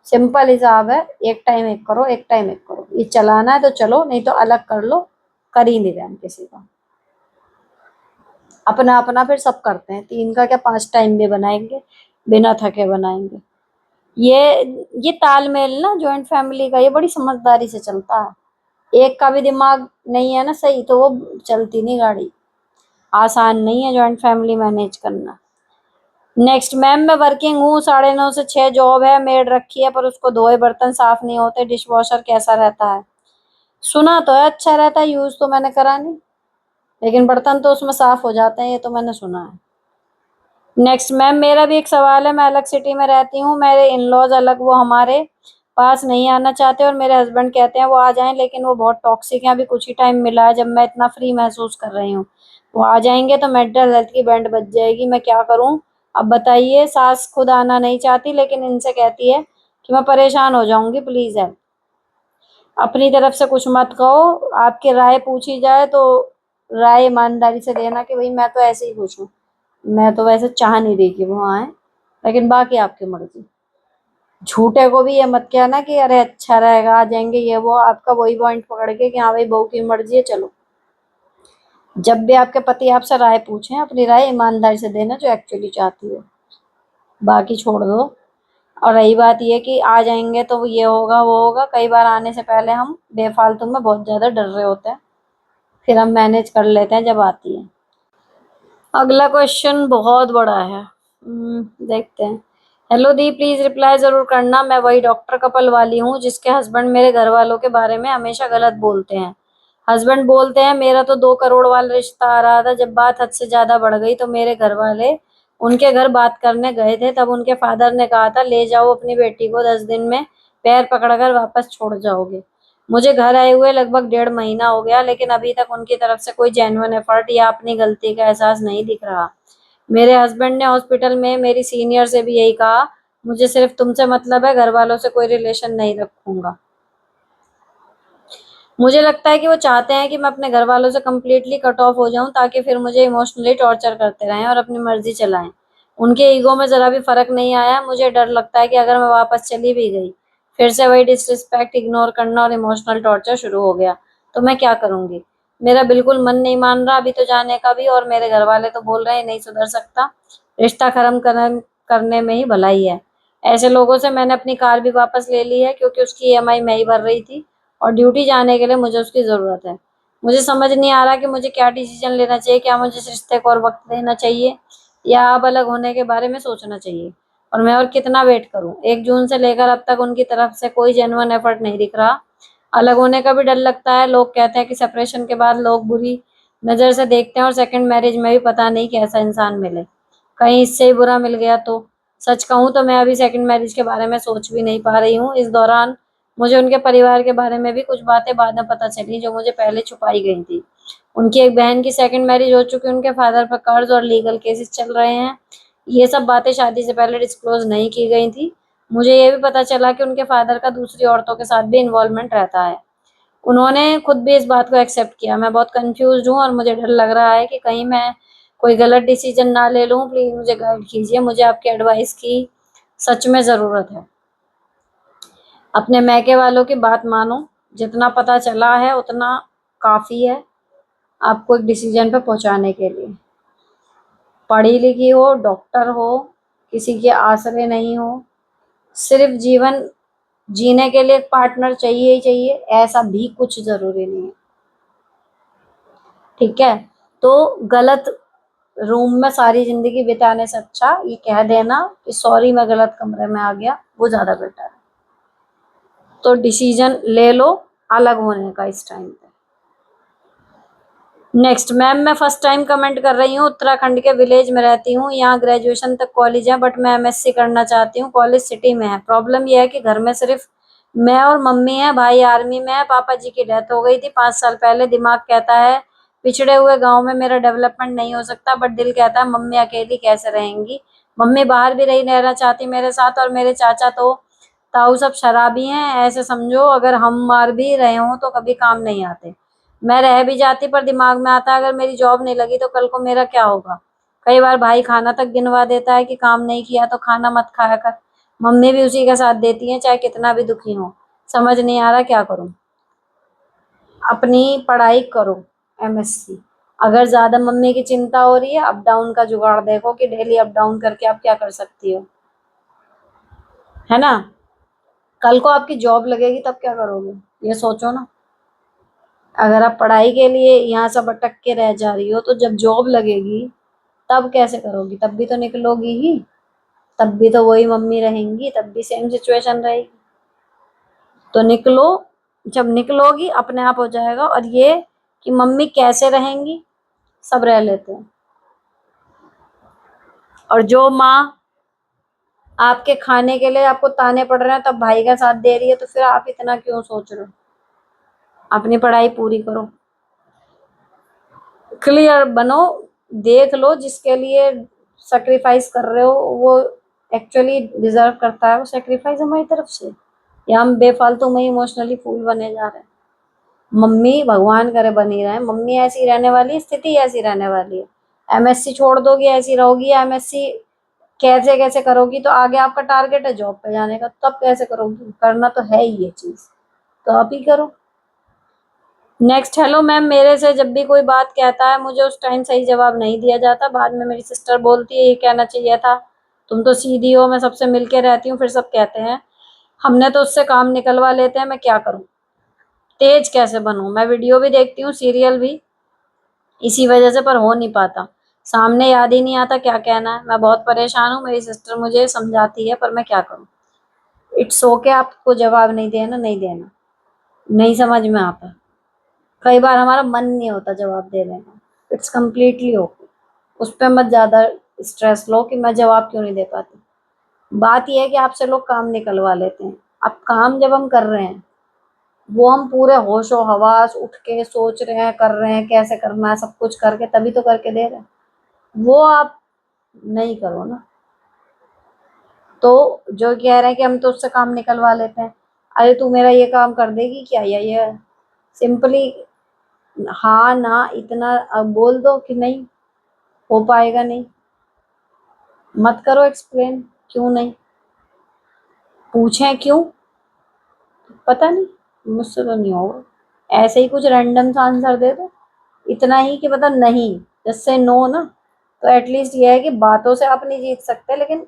सिंपल हिसाब है, 1 टाइम 1 करो, 1 टाइम 1 करो, ये चलाना है तो चलो, नहीं तो अलग कर लो, कर ही नहीं रहे हम किसी का। अपना अपना फिर सब करते हैं, 3 का क्या 5 टाइम भी बनाएंगे, बिना थके बनाएंगे। ये ये तालमेल ना जॉइंट फैमिली का, ये बड़ी समझदारी से चलता है। एक का भी दिमाग नहीं है ना सही, तो वो चलती नहीं गाड़ी। आसान नहीं है जॉइंट फैमिली मैनेज करना। नेक्स्ट, मैम मैं वर्किंग हूँ, 9:30 से 6 जॉब है, मेड रखी है पर उसको धोए बर्तन साफ नहीं होते, डिश वॉशर कैसा रहता है? सुना तो है अच्छा रहता है, यूज तो मैंने करा नहीं, लेकिन बर्तन तो उसमें साफ हो जाते हैं, ये तो मैंने सुना है। नेक्स्ट, मैम मेरा भी एक सवाल है, मैं अलग सिटी में रहती हूँ, मेरे इन लॉज अलग, वो हमारे पास नहीं आना चाहते और मेरे हस्बैंड कहते हैं वो आ जाएं, लेकिन वो बहुत टॉक्सिक है। अभी कुछ ही टाइम मिला है जब मैं इतना फ्री महसूस कर रही हूँ, वो आ जाएंगे तो मेंटल हेल्थ की बैंड बज जाएगी, मैं क्या करूँ? अब बताइए, सास खुद आना नहीं चाहती लेकिन इनसे कहती है कि मैं परेशान हो जाऊंगी, प्लीज है। अपनी तरफ से कुछ मत कहो, आपकी राय पूछी जाए तो राय ईमानदारी से देना कि भाई मैं तो ऐसे ही खुश हूँ, मैं तो वैसे चाह नहीं रही कि वो आए, लेकिन बाकी आपकी मर्जी। झूठे को भी ये मत कहना कि अरे अच्छा रहेगा आ जाएंगे, ये वो आपका वही पॉइंट पकड़ के कि हाँ भाई बहू की मर्जी है चलो। जब भी आपके पति आपसे राय पूछें, अपनी राय ईमानदारी से देना जो एक्चुअली चाहती हो, बाकी छोड़ दो। और रही बात ये कि आ जाएंगे तो ये होगा वो होगा, कई बार आने से पहले हम बेफालतू में बहुत ज्यादा डर रहे होते हैं, फिर हम मैनेज कर लेते हैं जब आती है। अगला क्वेश्चन बहुत बड़ा है, देखते हैं। हेलो दी, प्लीज रिप्लाई जरूर करना, मैं वही डॉक्टर कपल वाली हूँ जिसके हस्बैंड मेरे घर वालों के बारे में हमेशा गलत बोलते हैं। हस्बैंड बोलते हैं मेरा तो 2 करोड़ वाला रिश्ता आ रहा था, जब बात हद से ज्यादा बढ़ गई तो मेरे घर वाले उनके घर बात करने गए थे, तब उनके फादर ने कहा था ले जाओ अपनी बेटी को, 10 दिन में पैर पकड़कर वापस छोड़ जाओगे। मुझे घर आए हुए लगभग 1.5 महीना हो गया, लेकिन अभी तक उनकी तरफ से कोई जेन्युइन एफर्ट या अपनी गलती का एहसास नहीं दिख रहा। मेरे हस्बैंड ने हॉस्पिटल में मेरी सीनियर से भी यही कहा, मुझे सिर्फ तुमसे मतलब है, घर वालों से कोई रिलेशन नहीं रखूंगा। मुझे लगता है कि वो चाहते हैं कि मैं अपने घर वालों से कम्प्लीटली कट ऑफ हो जाऊं, ताकि फिर मुझे इमोशनली टॉर्चर करते रहें और अपनी मर्जी चलाएं। उनके ईगो में जरा भी फर्क नहीं आया। मुझे डर लगता है कि अगर मैं वापस चली भी गई, फिर से वही डिसरिस्पेक्ट, इग्नोर करना और इमोशनल टॉर्चर शुरू हो गया, तो मैं क्या करूंगी? मेरा बिल्कुल मन नहीं मान रहा अभी तो जाने का भी, और मेरे घर वाले तो बोल रहे हैं नहीं सुधर सकता, रिश्ता खत्म करने में ही भलाई है। ऐसे लोगों से मैंने अपनी कार भी वापस ले ली है, क्योंकि उसकी ईएमआई मैं ही भर रही थी, और ड्यूटी जाने के लिए मुझे उसकी ज़रूरत है। मुझे समझ नहीं आ रहा कि मुझे क्या डिसीजन लेना चाहिए, क्या मुझे इस रिश्ते को और वक्त देना चाहिए, या अब अलग होने के बारे में सोचना चाहिए, और मैं और कितना वेट करूं? 1 जून से लेकर अब तक उनकी तरफ से कोई जेन्युइन एफर्ट नहीं दिख रहा। अलग होने का भी डर लगता है। लोग कहते हैं कि सेपरेशन के बाद लोग बुरी नज़र से देखते हैं और सेकंड मैरिज में भी पता नहीं कैसा इंसान मिले, कहीं इससे ही बुरा मिल गया तो। सच कहूँ तो मैं अभी सेकंड मैरिज के बारे में सोच भी नहीं पा रही हूँ। इस दौरान मुझे उनके परिवार के बारे में भी कुछ बातें बाद में पता चली जो मुझे पहले छुपाई गई थी। उनकी एक बहन की सेकंड मैरिज हो चुकी है, उनके फादर पर कर्ज और लीगल केसेस चल रहे हैं। ये सब बातें शादी से पहले डिस्क्लोज नहीं की गई थी। मुझे ये भी पता चला कि उनके फादर का दूसरी औरतों के साथ भी इन्वॉल्वमेंट रहता है। उन्होंने खुद भी इस बात को एक्सेप्ट किया। मैं बहुत कंफ्यूज्ड हूँ और मुझे डर लग रहा है कि कहीं मैं कोई गलत डिसीजन ना ले लूँ। प्लीज़ मुझे गाइड कीजिए, मुझे आपकी एडवाइस की सच में ज़रूरत है। अपने मैके वालों की बात मानो, जितना पता चला है उतना काफ़ी है आपको एक डिसीजन पे पहुँचाने के लिए। पढ़ी लिखी हो, डॉक्टर हो, किसी के आसरे नहीं हो, सिर्फ जीवन जीने के लिए एक पार्टनर चाहिए ही चाहिए, ऐसा भी कुछ ज़रूरी नहीं है, ठीक है? तो गलत रूम में सारी ज़िंदगी बिताने से अच्छा ये कह देना कि सॉरी मैं गलत कमरे में आ गया, वो ज़्यादा बेटर है। तो डिसीजन ले लो अलग होने का इस टाइम पे। नेक्स्ट, मैम मैं फर्स्ट टाइम कमेंट कर रही हूँ। उत्तराखंड के विलेज में रहती हूँ, यहाँ ग्रेजुएशन तक कॉलेज है बट मैं एमएससी करना चाहती हूँ। कॉलेज सिटी में है। प्रॉब्लम यह है कि घर में सिर्फ मैं और मम्मी है, भाई आर्मी में है, पापा जी की डेथ हो गई थी 5 साल पहले। दिमाग कहता है पिछड़े हुए गांव में मेरा डेवलपमेंट नहीं हो सकता, बट दिल कहता है मम्मी अकेली कैसे रहेंगी। मम्मी बाहर भी नहीं रहना चाहती मेरे साथ, और मेरे चाचा तो ताऊ सब शराबी हैं। ऐसे समझो अगर हम मार भी रहे हों तो कभी काम नहीं आते। मैं रह भी जाती पर दिमाग में आता है अगर मेरी जॉब नहीं लगी तो कल को मेरा क्या होगा। कई बार भाई खाना तक गिनवा देता है कि काम नहीं किया तो खाना मत खाया कर। मम्मी भी उसी का साथ देती है चाहे कितना भी दुखी हो। समझ नहीं आ रहा क्या करूं। अपनी पढ़ाई करो, एमएससी। अगर ज्यादा मम्मी की चिंता हो रही है, अप डाउन का जुगाड़ देखो कि डेली अप डाउन करके आप क्या कर सकती हो, है ना? कल को आपकी जॉब लगेगी तब क्या करोगे, ये सोचो ना। अगर आप पढ़ाई के लिए यहाँ सब अटक के रह जा रही हो तो जब जॉब लगेगी तब कैसे करोगी? तब भी तो निकलोगी ही, तब भी तो वही मम्मी रहेंगी, तब भी सेम सिचुएशन रहेगी। तो निकलो, जब निकलोगी अपने आप हो जाएगा। और ये कि मम्मी कैसे रहेंगी, सब रह लेते हैं। और जो माँ आपके खाने के लिए आपको ताने पड़ रहे हैं तब भाई का साथ दे रही है, तो फिर आप इतना क्यों सोच रहे हो? अपनी पढ़ाई पूरी करो, क्लियर बनो। देख लो जिसके लिए सेक्रीफाइस कर रहे हो वो एक्चुअली डिजर्व करता है वो सेक्रीफाइस हमारी तरफ से, या हम बेफालतू में इमोशनली फूल बने जा रहे हैं। मम्मी भगवान करे बनी रहे, मम्मी ऐसी रहने वाली, स्थिति ऐसी रहने वाली है। एमएससी छोड़ दोगी ऐसी रहोगी, एमएससी कैसे कैसे करोगी तो आगे आपका टारगेट है जॉब पे जाने का, तब कैसे करोगी? करना तो है ही ये चीज, तो आप ही करो। नेक्स्ट, हेलो मैम, मेरे से जब भी कोई बात कहता है मुझे उस टाइम सही जवाब नहीं दिया जाता। बाद में मेरी सिस्टर बोलती है ये कहना चाहिए था, तुम तो सीधी हो, मैं सबसे मिलके रहती हूँ। फिर सब कहते हैं हमने तो उससे काम निकलवा लेते हैं, मैं क्या करूँ? तेज कैसे बनूं? मैं वीडियो भी देखती हूँ, सीरियल भी, इसी वजह से, पर हो नहीं पाता। सामने याद ही नहीं आता क्या कहना है। मैं बहुत परेशान हूँ, मेरी सिस्टर मुझे समझाती है पर मैं क्या करूँ? इट्स ओके, आपको जवाब नहीं देना, नहीं देना, नहीं समझ में आता। कई बार हमारा मन नहीं होता जवाब देने का, इट्स कम्प्लीटली ओके। उस पर मत ज्यादा स्ट्रेस लो कि मैं जवाब क्यों नहीं दे पाती। बात यह है कि आपसे लोग काम निकलवा लेते हैं। अब काम जब हम कर रहे हैं वो हम पूरे होशो हवास उठ के सोच रहे हैं, कर रहे हैं, कैसे करना है, सब कुछ करके तभी तो करके दे रहे हैं। वो आप नहीं करो ना। तो जो कह रहे हैं कि हम तो उससे काम निकलवा लेते हैं, अरे तू मेरा ये काम कर देगी क्या, या ये सिंपली हाँ ना इतना अब बोल दो कि नहीं हो पाएगा, नहीं, मत करो एक्सप्लेन क्यों नहीं। पूछें क्यों, पता नहीं, मुझसे तो नहीं होगा। ऐसे ही कुछ रैंडम सा आंसर दे दो, इतना ही कि पता नहीं, जैसे नो ना। तो एटलीस्ट ये है कि बातों से आप नहीं जीत सकते, लेकिन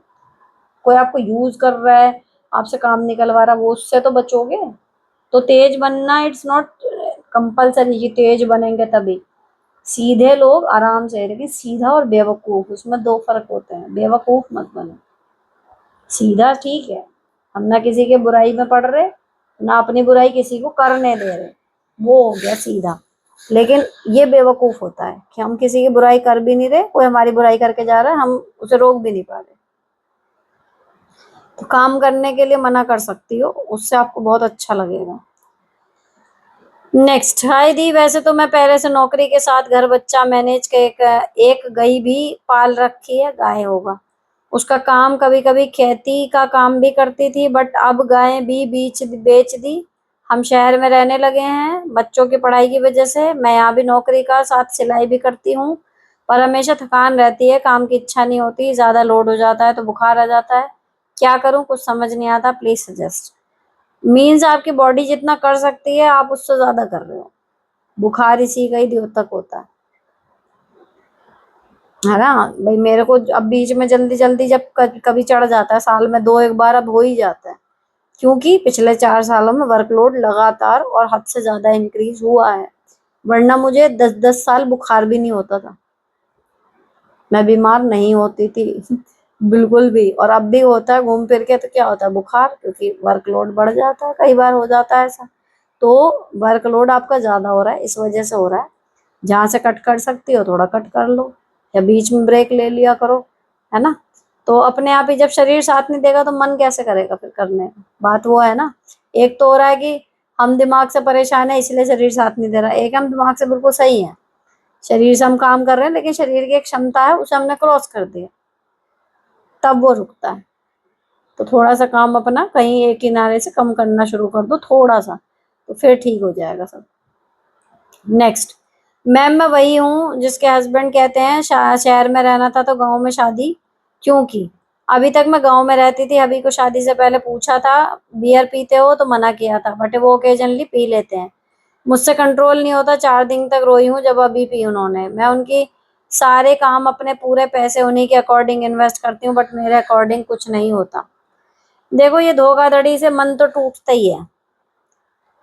कोई आपको यूज कर रहा है, आपसे काम निकलवा रहा है, वो उससे तो बचोगे। तो तेज बनना इट्स नॉट कंपल्सरी कि तेज बनेंगे तभी। सीधे लोग आराम से, लेकिन सीधा और बेवकूफ उसमें दो फर्क होते हैं। बेवकूफ मत बनो, सीधा ठीक है। हम ना किसी के बुराई में पड़ रहे, ना अपनी बुराई किसी को करने दे रहे, वो हो गया सीधा। लेकिन ये बेवकूफ होता है कि हम किसी की बुराई कर भी नहीं रहे, कोई हमारी बुराई करके जा रहा है, हम उसे रोक भी नहीं पा रहे। तो काम करने के लिए मना कर सकती हो, उससे आपको बहुत अच्छा लगेगा। नेक्स्ट, हाय दी, वैसे तो मैं पहले से नौकरी के साथ घर बच्चा मैनेज के एक गई भी पाल रखी है, गाय होगा उसका काम, कभी कभी खेती का काम भी करती थी, बट अब गाय भी बेच दी। हम शहर में रहने लगे हैं बच्चों की पढ़ाई की वजह से। मैं यहाँ भी नौकरी का साथ सिलाई भी करती हूँ, पर हमेशा थकान रहती है, काम की इच्छा नहीं होती, ज्यादा लोड हो जाता है तो बुखार आ जाता है। क्या करूँ, कुछ समझ नहीं आता, प्लीज सजेस्ट। मीन्स आपकी बॉडी जितना कर सकती है आप उससे ज्यादा कर रहे हो। बुखार इसी का ही द्योतक होता है ना भाई। मेरे को अब बीच में जल्दी जल्दी जब कभी चढ़ जाता है, साल में दो एक बार अब हो ही जाता है, क्योंकि पिछले 4 सालों में वर्कलोड लगातार और हद से ज्यादा इंक्रीज हुआ है। वरना मुझे 10-10 साल बुखार भी नहीं होता था, मैं बीमार नहीं होती थी बिल्कुल भी। और अब भी होता है घूम फिर के, तो क्या होता है बुखार, क्योंकि वर्कलोड बढ़ जाता है, कई बार हो जाता है ऐसा। तो वर्कलोड आपका ज्यादा हो रहा है, इस वजह से हो रहा है। जहां से कट कर सकती हो थोड़ा कट कर लो, या बीच में ब्रेक ले लिया करो, है ना। तो अपने आप ही जब शरीर साथ नहीं देगा तो मन कैसे करेगा फिर करने का? बात वो है ना। एक तो हो रहा है कि हम दिमाग से परेशान है इसलिए शरीर साथ नहीं दे रहा, एक हम दिमाग से बिल्कुल सही है, शरीर से हम काम कर रहे हैं, लेकिन शरीर की एक क्षमता है उसे हमने क्रॉस कर दिया, तब वो रुकता है। तो थोड़ा सा काम अपना कहीं एक किनारे से कम करना शुरू कर दो थोड़ा सा, तो फिर ठीक हो जाएगा सब। नेक्स्ट, मैम मैं वही हूँ जिसके हस्बैंड कहते हैं शहर में रहना था तो गांव में शादी क्यों की। अभी तक मैं गांव में रहती थी, अभी को शादी से पहले पूछा था बियर पीते हो तो मना किया था, बट वो ओकेजनली पी लेते हैं, मुझसे कंट्रोल नहीं होता, 4 दिन तक रोई हूँ जब अभी पी उन्होंने। मैं उनकी सारे काम अपने पूरे पैसे उन्हीं के अकॉर्डिंग इन्वेस्ट करती हूँ, बट मेरे अकॉर्डिंग कुछ नहीं होता। देखो ये धोखाधड़ी से मन तो टूटता ही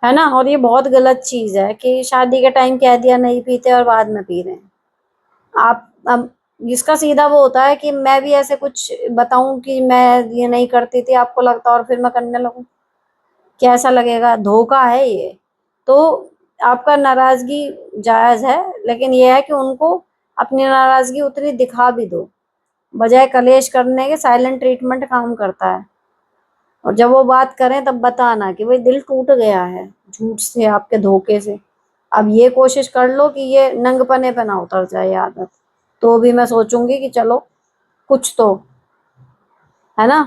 है ना। और ये बहुत गलत चीज है कि शादी के टाइम कह दिया नहीं पीते और बाद में पी रहे हैं। आप अब इसका सीधा वो होता है कि मैं भी ऐसे कुछ बताऊं कि मैं ये नहीं करती थी, आपको लगता और फिर मैं करने लगूं, कैसा लगेगा? धोखा है ये। तो आपका नाराजगी जायज है, लेकिन ये है कि उनको अपनी नाराजगी उतनी दिखा भी दो, बजाय कलेश करने के साइलेंट ट्रीटमेंट काम करता है। और जब वो बात करें तब बताना कि भाई दिल टूट गया है झूठ से, आपके धोखे से। अब ये कोशिश कर लो कि ये नंगपने पे ना उतर जाए ये आदत, तो भी मैं सोचूंगी कि चलो कुछ तो, है ना।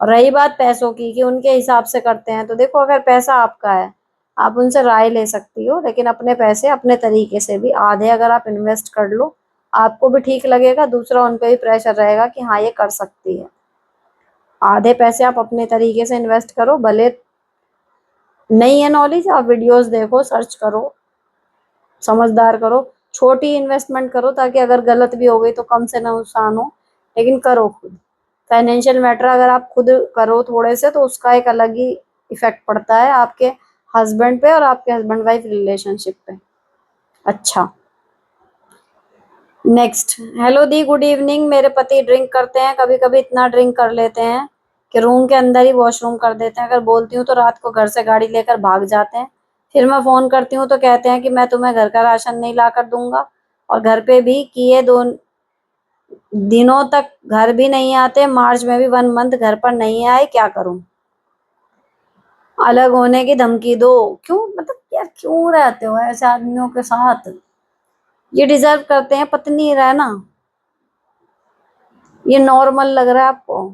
और रही बात पैसों की कि उनके हिसाब से करते हैं, तो देखो अगर पैसा आपका है आप उनसे राय ले सकती हो, लेकिन अपने पैसे अपने तरीके से भी आधे अगर आप इन्वेस्ट कर लो, आपको भी ठीक लगेगा, दूसरा उन पे भी प्रेशर रहेगा कि हाँ ये कर सकती है। आधे पैसे आप अपने तरीके से इन्वेस्ट करो, भले नहीं है नॉलेज आप वीडियोस देखो, सर्च करो, समझदार करो, छोटी इन्वेस्टमेंट करो ताकि अगर गलत भी हो गई तो कम से नुकसान हो, लेकिन करो खुद। फाइनेंशियल मैटर अगर आप खुद करो थोड़े से, तो उसका एक अलग ही इफेक्ट पड़ता है आपके हस्बैंड पे और आपके हस्बैंड वाइफ रिलेशनशिप पे। अच्छा, नेक्स्ट, हेलो दी, गुड इवनिंग। मेरे पति ड्रिंक करते हैं, कभी कभी इतना ड्रिंक कर लेते हैं कि रूम के अंदर ही वॉशरूम कर देते हैं, अगर बोलती हूँ तो रात को घर से गाड़ी लेकर भाग जाते हैं। फिर मैं फोन करती हूँ तो कहते हैं कि मैं तुम्हें घर का राशन नहीं ला कर दूंगा, और घर पे भी किए 2 दिनों तक घर भी नहीं आते, मार्च में भी 1 मंथ घर पर नहीं आए, क्या करूं? अलग होने की धमकी दो। क्यों, मतलब यार क्यों रहते हो ऐसे आदमियों के साथ? ये डिजर्व करते हैं पत्नी रहना? ये नॉर्मल लग रहा है आपको?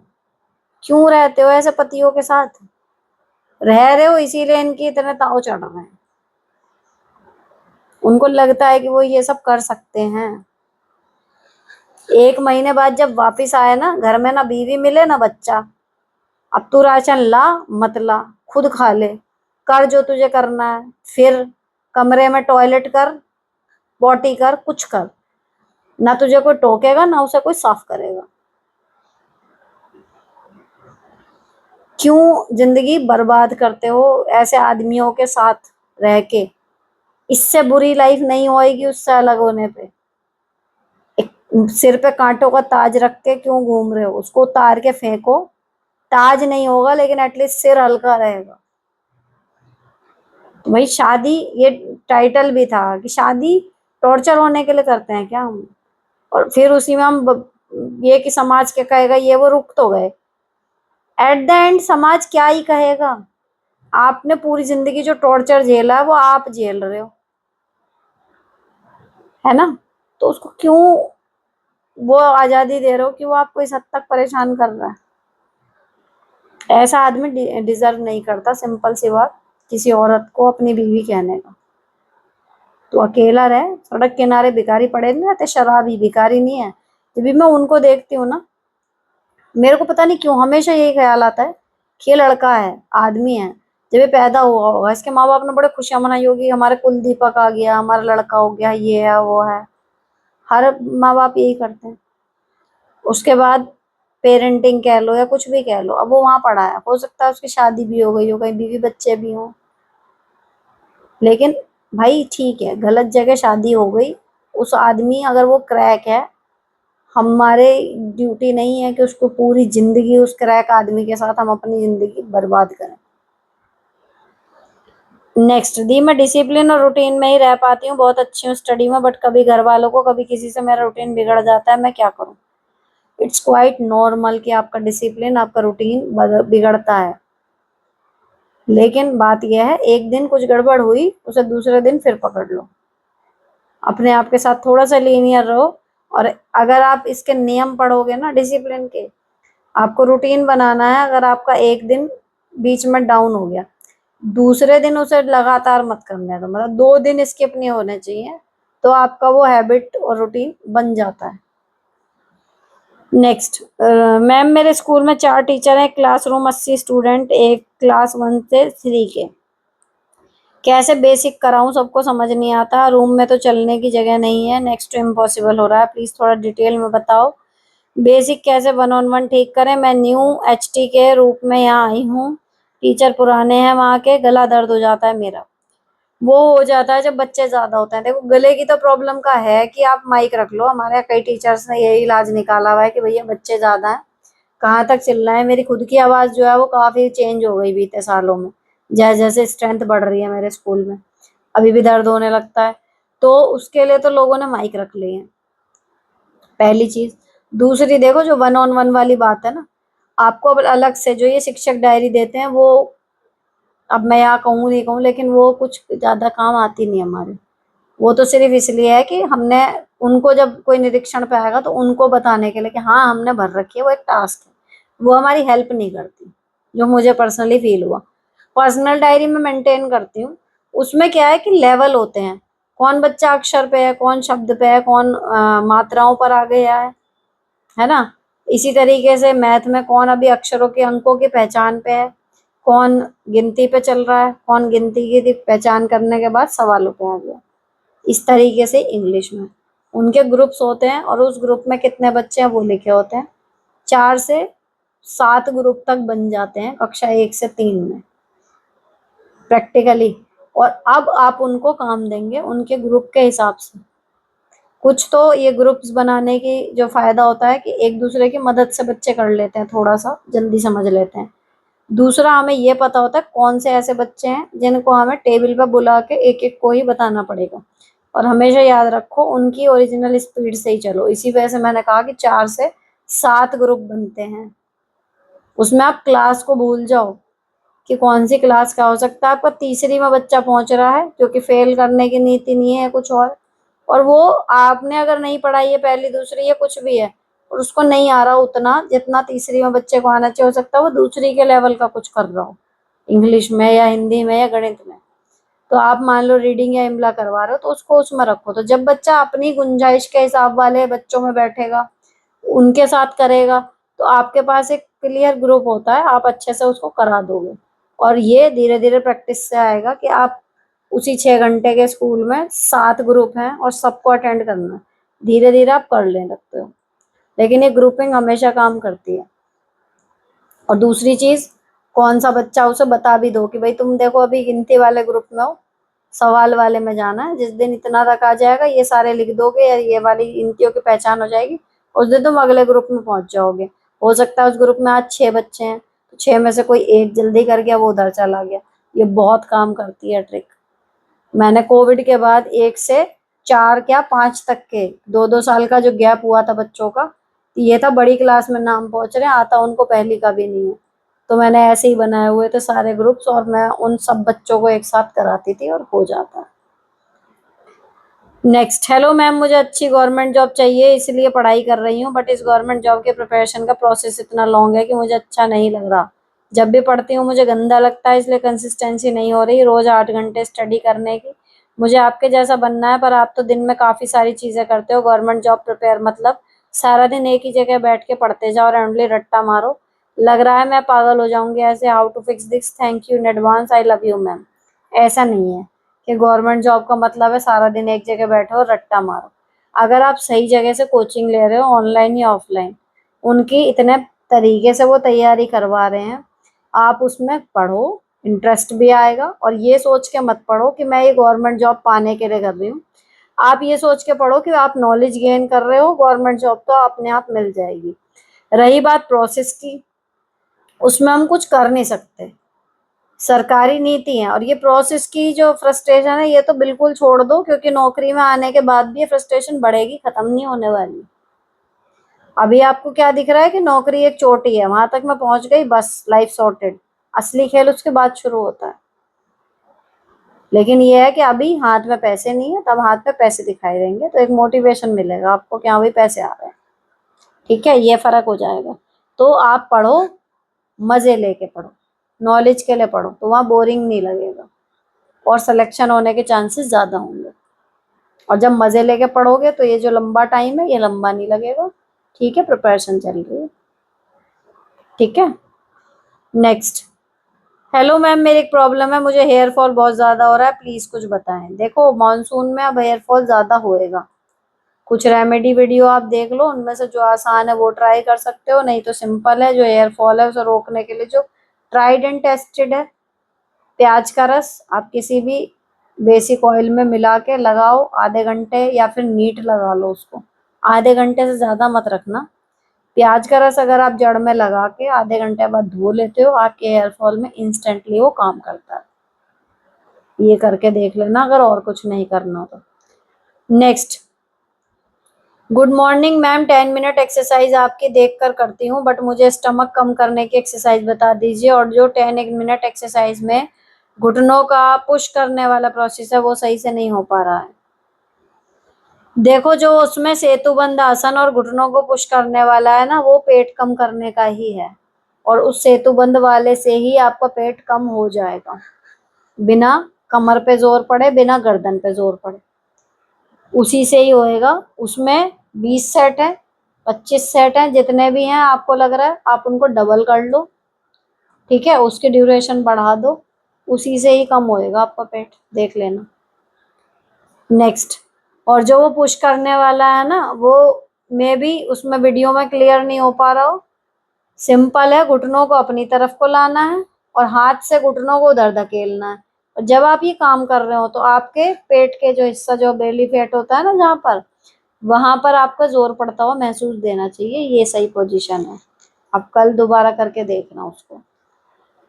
क्यों रहते हो ऐसे पतियों के साथ? रह रहे हो इसीलिए इनकी इतने ताव चढ़ रहे हैं, उनको लगता है कि वो ये सब कर सकते हैं। 1 महीने बाद जब वापिस आए ना घर में, ना बीवी मिले ना बच्चा, अब तू राशन ला मत ला, खुद खा ले, कर जो तुझे करना है, फिर कमरे में टॉयलेट कर, पॉटी कर, कुछ कर, ना तुझे कोई टोकेगा ना उसे कोई साफ करेगा। क्यों जिंदगी बर्बाद करते हो ऐसे आदमियों के साथ रह के? इससे बुरी लाइफ नहीं होएगी उससे अलग होने पे। एक सिर पे कांटों का ताज रख के क्यों घूम रहे हो? उसको उतार के फेंको, ताज नहीं होगा लेकिन एटलीस्ट सिर हल्का रहेगा। तो भाई शादी, ये टाइटल भी था कि शादी टॉर्चर होने के लिए करते हैं क्या हम? और फिर उसी में हम ये कि समाज क्या कहेगा, ये वो रुक तो गए। एट द एंड समाज क्या ही कहेगा? आपने पूरी जिंदगी जो टॉर्चर झेला है वो आप झेल रहे हो, है ना? तो उसको क्यों वो आजादी दे रहे हो कि वो आपको इस हद तक परेशान कर रहा है? ऐसा आदमी डिजर्व नहीं करता, सिंपल सी बात, किसी औरत को अपनी बीवी कहने का। तो अकेला रहे, सड़क किनारे भिखारी पड़े नहीं रहते, शराबी भिखारी नहीं है। जब भी मैं उनको देखती हूँ ना, मेरे को पता नहीं क्यों हमेशा यही ख्याल आता है कि ये लड़का है, आदमी है। जब ये पैदा हुआ होगा, इसके माँ बाप ने बड़े खुशियां मनाई होगी, हमारे कुल दीपक आ गया, हमारा लड़का हो गया, ये है वो है। हर माँ बाप यही करते हैं। उसके बाद पेरेंटिंग कह लो या कुछ भी कह लो, अब वो वहां पड़ा है, हो सकता है उसकी शादी भी हो गई हो, कहीं बीवी बच्चे भी हों। लेकिन भाई ठीक है, गलत जगह शादी हो गई। उस आदमी अगर वो क्रैक है, हमारे ड्यूटी नहीं है कि उसको पूरी जिंदगी उस क्रैक आदमी के साथ हम अपनी जिंदगी बर्बाद करें। नेक्स्ट दी, मैं डिसिप्लिन और रूटीन में ही रह पाती हूँ, बहुत अच्छी हूँ स्टडी में, बट कभी घर वालों को कभी किसी से मेरा रूटीन बिगड़ जाता है, मैं क्या करूँ? इट्स क्वाइट नॉर्मल कि आपका डिसिप्लिन, आपका रूटीन बिगड़ता है। लेकिन बात यह है, एक दिन कुछ गड़बड़ हुई, उसे दूसरे दिन फिर पकड़ लो। अपने आप के साथ थोड़ा सा लीनियर रहो। और अगर आप इसके नियम पढ़ोगे ना डिसिप्लिन के, आपको रूटीन बनाना है, अगर आपका एक दिन बीच में डाउन हो गया, दूसरे दिन उसे लगातार मत करने दो, मतलब 2 दिन स्किप नहीं होने चाहिए, तो आपका वो हैबिट और रूटीन बन जाता है। नेक्स्ट, मैम मेरे स्कूल में 4 टीचर हैं, क्लासरूम 80 स्टूडेंट, एक क्लास 1 से 3 के, कैसे बेसिक कराऊं, सबको समझ नहीं आता, रूम में तो चलने की जगह नहीं है, नेक्स्ट टू इम्पॉसिबल हो रहा है, प्लीज थोड़ा डिटेल में बताओ। बेसिक कैसे 1 on 1 ठीक करें, मैं न्यू HT के रूप में यहाँ आई हूँ, टीचर पुराने हैं वहाँ के, गला दर्द हो जाता है मेरा। वो हो जाता है जब बच्चे ज्यादा होते हैं। देखो गले की तो प्रॉब्लम का है कि आप माइक रख लो, हमारे यहाँ कई टीचर्स ने यही इलाज निकाला हुआ है कि भैया बच्चे ज्यादा हैं, कहाँ तक चिल्लाएं। है मेरी खुद की आवाज जो है वो काफी चेंज हो गई बीते सालों में, जैसे जैसे स्ट्रेंथ बढ़ रही है मेरे स्कूल में, अभी भी दर्द होने लगता है। तो उसके लिए तो लोगों ने माइक रख लिए हैं, पहली चीज। दूसरी, देखो जो 1 on 1 वाली बात है ना, आपको अब अलग से जो ये शिक्षक डायरी देते हैं, वो अब मैं यहाँ कहूँ नहीं कहूँ, लेकिन वो कुछ ज्यादा काम आती नहीं हमारे। वो तो सिर्फ इसलिए है कि हमने उनको, जब कोई निरीक्षण पे आएगा तो उनको बताने के लिए कि हाँ हमने भर रखी है, वो एक टास्क है, वो हमारी हेल्प नहीं करती, जो मुझे पर्सनली फील हुआ। पर्सनल डायरी में मेंटेन करती हूँ, उसमें क्या है कि लेवल होते हैं, कौन बच्चा अक्षर पे है, कौन शब्द पे है, कौन मात्राओं पर आ गया है ना? इसी तरीके से मैथ में कौन अभी अक्षरों के अंकों की पहचान पे है, कौन गिनती पे चल रहा है, कौन गिनती की पहचान करने के बाद सवालों पे आ गया। इस तरीके से इंग्लिश में उनके ग्रुप्स होते हैं, और उस ग्रुप में कितने बच्चे हैं वो लिखे होते हैं। 4 से 7 ग्रुप तक बन जाते हैं कक्षा 1 से 3 में प्रैक्टिकली। और अब आप उनको काम देंगे उनके ग्रुप के हिसाब से। कुछ तो ये ग्रुप्स बनाने की जो फायदा होता है कि एक दूसरे की मदद से बच्चे कर लेते हैं, थोड़ा सा जल्दी समझ लेते हैं। दूसरा, हमें ये पता होता है कौन से ऐसे बच्चे हैं जिनको हमें टेबल पर बुला के एक एक को ही बताना पड़ेगा। और हमेशा याद रखो, उनकी ओरिजिनल स्पीड से ही चलो। इसी वजह से मैंने कहा कि 4 से 7 ग्रुप बनते हैं, उसमें आप क्लास को भूल जाओ कि कौन सी क्लास का हो सकता है। आपका तीसरी में बच्चा पहुंच रहा है, क्योंकि फेल करने की नीति नहीं है कुछ और वो आपने अगर नहीं पढ़ाई है पहली दूसरी या कुछ भी है, और उसको नहीं आ रहा उतना जितना तीसरी में बच्चे को आना चाहिए, हो सकता है वो दूसरी के लेवल का कुछ कर रहा हो, इंग्लिश में या हिंदी में या गणित में। तो आप मान लो रीडिंग या इमला करवा रहे हो, तो उसको उसमें रखो। तो जब बच्चा अपनी गुंजाइश के हिसाब वाले बच्चों में बैठेगा, उनके साथ करेगा, तो आपके पास एक क्लियर ग्रुप होता है, आप अच्छे से उसको करा दोगे। और ये धीरे धीरे प्रैक्टिस से आएगा कि आप उसी 6 घंटे के स्कूल में 7 ग्रुप हैं और सबको अटेंड करना है, धीरे धीरे आप कर ले सकते हो। लेकिन ये ग्रुपिंग हमेशा काम करती है। और दूसरी चीज, कौन सा बच्चा, उसे बता भी दो कि भाई तुम देखो अभी गिनती वाले ग्रुप में हो, सवाल वाले में जाना है, जिस दिन इतना तक आ जाएगा ये सारे लिख दोगे या ये वाली गिनतियों की पहचान हो जाएगी, उस दिन तुम अगले ग्रुप में पहुंच जाओगे। हो सकता है उस ग्रुप में आज 6 बच्चे हैं, तो 6 में से कोई एक जल्दी कर गया, वो उधर चला गया, ये बहुत काम करती है ट्रिक। मैंने कोविड के बाद 1 से 4 क्या 5 तक के 2-2 साल का जो गैप हुआ था बच्चों का, ये था बड़ी क्लास में नाम पहुंच रहे हैं, आता उनको पहली का भी नहीं है। तो मैंने ऐसे ही बनाए हुए थे सारे ग्रुप्स और मैं उन सब बच्चों को एक साथ कराती थी और हो जाता। नेक्स्ट, हेलो मैम, मुझे अच्छी गवर्नमेंट जॉब चाहिए इसलिए पढ़ाई कर रही हूँ, बट इस गवर्नमेंट जॉब के प्रिपरेशन का प्रोसेस इतना लॉन्ग है कि मुझे अच्छा नहीं लग रहा। जब भी पढ़ती हूँ मुझे गंदा लगता है, इसलिए कंसिस्टेंसी नहीं हो रही रोज 8 घंटे स्टडी करने की। मुझे आपके जैसा बनना है, पर आप तो दिन में काफी सारी चीजें करते हो। गवर्नमेंट जॉब प्रिपेयर मतलब सारा दिन एक ही जगह बैठ के पढ़ते जाओ, रैंडमली रट्टा मारो। लग रहा है मैं पागल हो जाऊंगी ऐसे। How to fix this, thank you in advance, I love you ma'am. ऐसा नहीं है कि गवर्नमेंट जॉब का मतलब है सारा दिन एक जगह बैठो और रट्टा मारो। अगर आप सही जगह से कोचिंग ले रहे हो, ऑनलाइन या ऑफलाइन, उनकी इतने तरीके से वो तैयारी करवा रहे हैं, आप उसमें पढ़ो, इंटरेस्ट भी आएगा। और ये सोच के मत पढ़ो कि मैं ये गवर्नमेंट जॉब पाने के लिए कर रही हूँ। आप ये सोच के पढ़ो कि आप नॉलेज गेन कर रहे हो, गवर्नमेंट जॉब तो अपने आप मिल जाएगी। रही बात प्रोसेस की, उसमें हम कुछ कर नहीं सकते, सरकारी नीति है। और ये प्रोसेस की जो फ्रस्ट्रेशन है, ये तो बिल्कुल छोड़ दो, क्योंकि नौकरी में आने के बाद भी ये फ्रस्ट्रेशन बढ़ेगी, खत्म नहीं होने वाली। अभी आपको क्या दिख रहा है कि नौकरी एक चोटी है, वहां तक मैं पहुंच गई, बस लाइफ सॉर्टेड। असली खेल उसके बाद शुरू होता है। लेकिन ये है कि अभी हाथ में पैसे नहीं है, तब हाथ में पैसे दिखाई देंगे तो एक मोटिवेशन मिलेगा आपको कि हाँ भाई पैसे आ रहे हैं। ठीक है, ये फर्क हो जाएगा। तो आप पढ़ो, मजे लेके पढ़ो, नॉलेज के लिए पढ़ो, तो वहां बोरिंग नहीं लगेगा और सिलेक्शन होने के चांसेस ज्यादा होंगे। और जब मजे लेके पढ़ोगे तो ये जो लंबा टाइम है ये लंबा नहीं लगेगा। ठीक है, प्रिपरेशन चल रही है। ठीक है, नेक्स्ट, हेलो मैम, मेरी एक प्रॉब्लम है, मुझे हेयर फॉल बहुत ज्यादा हो रहा है, प्लीज कुछ बताएं। देखो, मानसून में अब हेयर फॉल ज्यादा होएगा। कुछ रेमेडी वीडियो आप देख लो, उनमें से जो आसान है वो ट्राई कर सकते हो, नहीं तो सिंपल है जो हेयर फॉल है उसे रोकने के लिए जो ट्राइड एंड टेस्टेड है। प्याज का रस आप किसी भी बेसिक ऑयल में मिला के लगाओ आधे घंटे, या फिर नीट लगा लो उसको। आधे घंटे से ज्यादा मत रखना। प्याज का रस अगर आप जड़ में लगा के आधे घंटे बाद धो लेते हो, आपके हेयर फॉल में इंस्टेंटली वो काम करता है। ये करके देख लेना अगर और कुछ नहीं करना तो। Next, good morning ma'am, 10 minute exercise आपकी देख कर करती हूँ, बट मुझे स्टमक कम करने की एक्सरसाइज बता दीजिए। और जो 10 मिनट एक्सरसाइज में घुटनों का पुश करने वाला प्रोसेस है वो सही से नहीं हो पा रहा है। देखो, जो उसमें सेतुबंद आसन और घुटनों को पुश करने वाला है ना, वो पेट कम करने का ही है। और उस सेतुबंद वाले से ही आपका पेट कम हो जाएगा, बिना कमर पे जोर पड़े, बिना गर्दन पे जोर पड़े, उसी से ही होएगा। उसमें 20 सेट है, 25 सेट है, जितने भी हैं आपको लग रहा है आप उनको डबल कर लो। ठीक है, उसकी ड्यूरेशन बढ़ा दो, उसी से ही कम होएगा आपका पेट, देख लेना। नेक्स्ट, और जो वो पुश करने वाला है ना, वो मे भी उसमें वीडियो में क्लियर नहीं हो पा रहा हो। सिंपल है, घुटनों को अपनी तरफ को लाना है और हाथ से घुटनों को उधर धकेलना है। और जब आप ये काम कर रहे हो तो आपके पेट के जो हिस्सा, जो बेली फैट होता है ना जहाँ पर, वहां पर आपका जोर पड़ता हुआ महसूस देना चाहिए। ये सही पोजीशन है। अब कल दोबारा करके देखना उसको।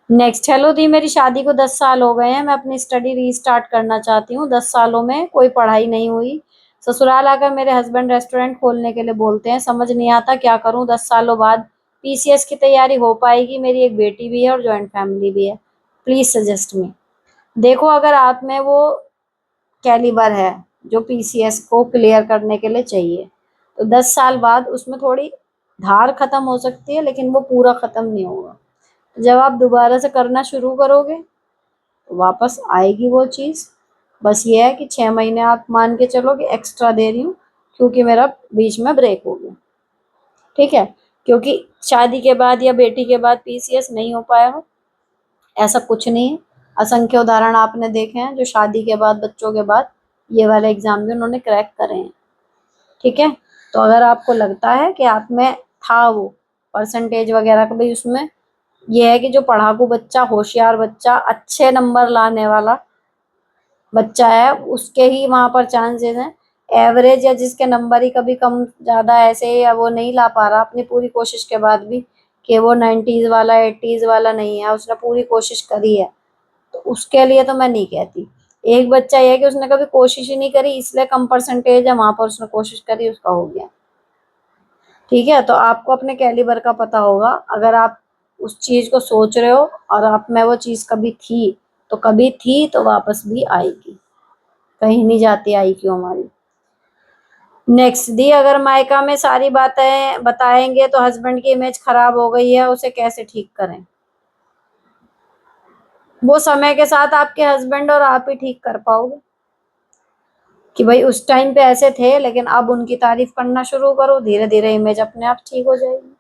नेक्स्ट, हेलो दी, मेरी शादी को 10 साल हो गए हैं, मैं अपनी स्टडी रीस्टार्ट करना चाहती हूँ। 10 सालों में कोई पढ़ाई नहीं हुई। ससुराल आकर मेरे हस्बैंड रेस्टोरेंट खोलने के लिए बोलते हैं, समझ नहीं आता क्या करूँ। 10 सालों बाद पीसीएस की तैयारी हो पाएगी? मेरी एक बेटी भी है और जॉइंट फैमिली भी है, प्लीज सजेस्ट मी। देखो, अगर आप में वो कैलिबर है जो पीसीएस को क्लियर करने के लिए चाहिए, तो 10 साल बाद उसमें थोड़ी धार खत्म हो सकती है, लेकिन वो पूरा खत्म नहीं होगा। जब आप दोबारा से करना शुरू करोगे तो वापस आएगी वो चीज़। बस ये है कि 6 महीने आप मान के चलो कि एक्स्ट्रा दे रही हूँ, क्योंकि मेरा बीच में ब्रेक हो गया। ठीक है, क्योंकि शादी के बाद या बेटी के बाद पीसीएस नहीं हो पाया हो, ऐसा कुछ नहीं है। असंख्य उदाहरण आपने देखे हैं जो शादी के बाद, बच्चों के बाद ये वाले एग्जाम भी उन्होंने क्रैक करे हैं। ठीक है, तो अगर आपको लगता है कि आप में था वो परसेंटेज वगैरह का, भाई उसमें ये है कि जो पढ़ाकू बच्चा, होशियार बच्चा, अच्छे नंबर लाने वाला बच्चा है, उसके ही वहां पर चांसेस हैं। एवरेज या जिसके नंबर ही कभी कम ज्यादा ऐसे, या वो नहीं ला पा रहा अपनी पूरी कोशिश के बाद भी, कि वो 90s वाला 80s वाला नहीं है, उसने पूरी कोशिश करी है, तो उसके लिए तो मैं नहीं कहती। एक बच्चा ये है कि उसने कभी कोशिश ही नहीं करी, इसलिए कम परसेंटेज है, वहां पर उसने कोशिश करी, उसका हो गया। ठीक है, तो आपको अपने कैलिबर का पता होगा। अगर आप उस चीज को सोच रहे हो और आप में वो चीज कभी थी, तो कभी थी तो वापस भी आएगी, कहीं नहीं जाती आई क्यों हमारी। नेक्स्ट दी, अगर मायका में सारी बातें बताएंगे तो हस्बैंड की इमेज खराब हो गई है, उसे कैसे ठीक करें? वो समय के साथ आपके हस्बैंड और आप ही ठीक कर पाओगे कि भाई उस टाइम पे ऐसे थे, लेकिन अब उनकी तारीफ करना शुरू करो, धीरे धीरे इमेज अपने आप ठीक हो जाएगी,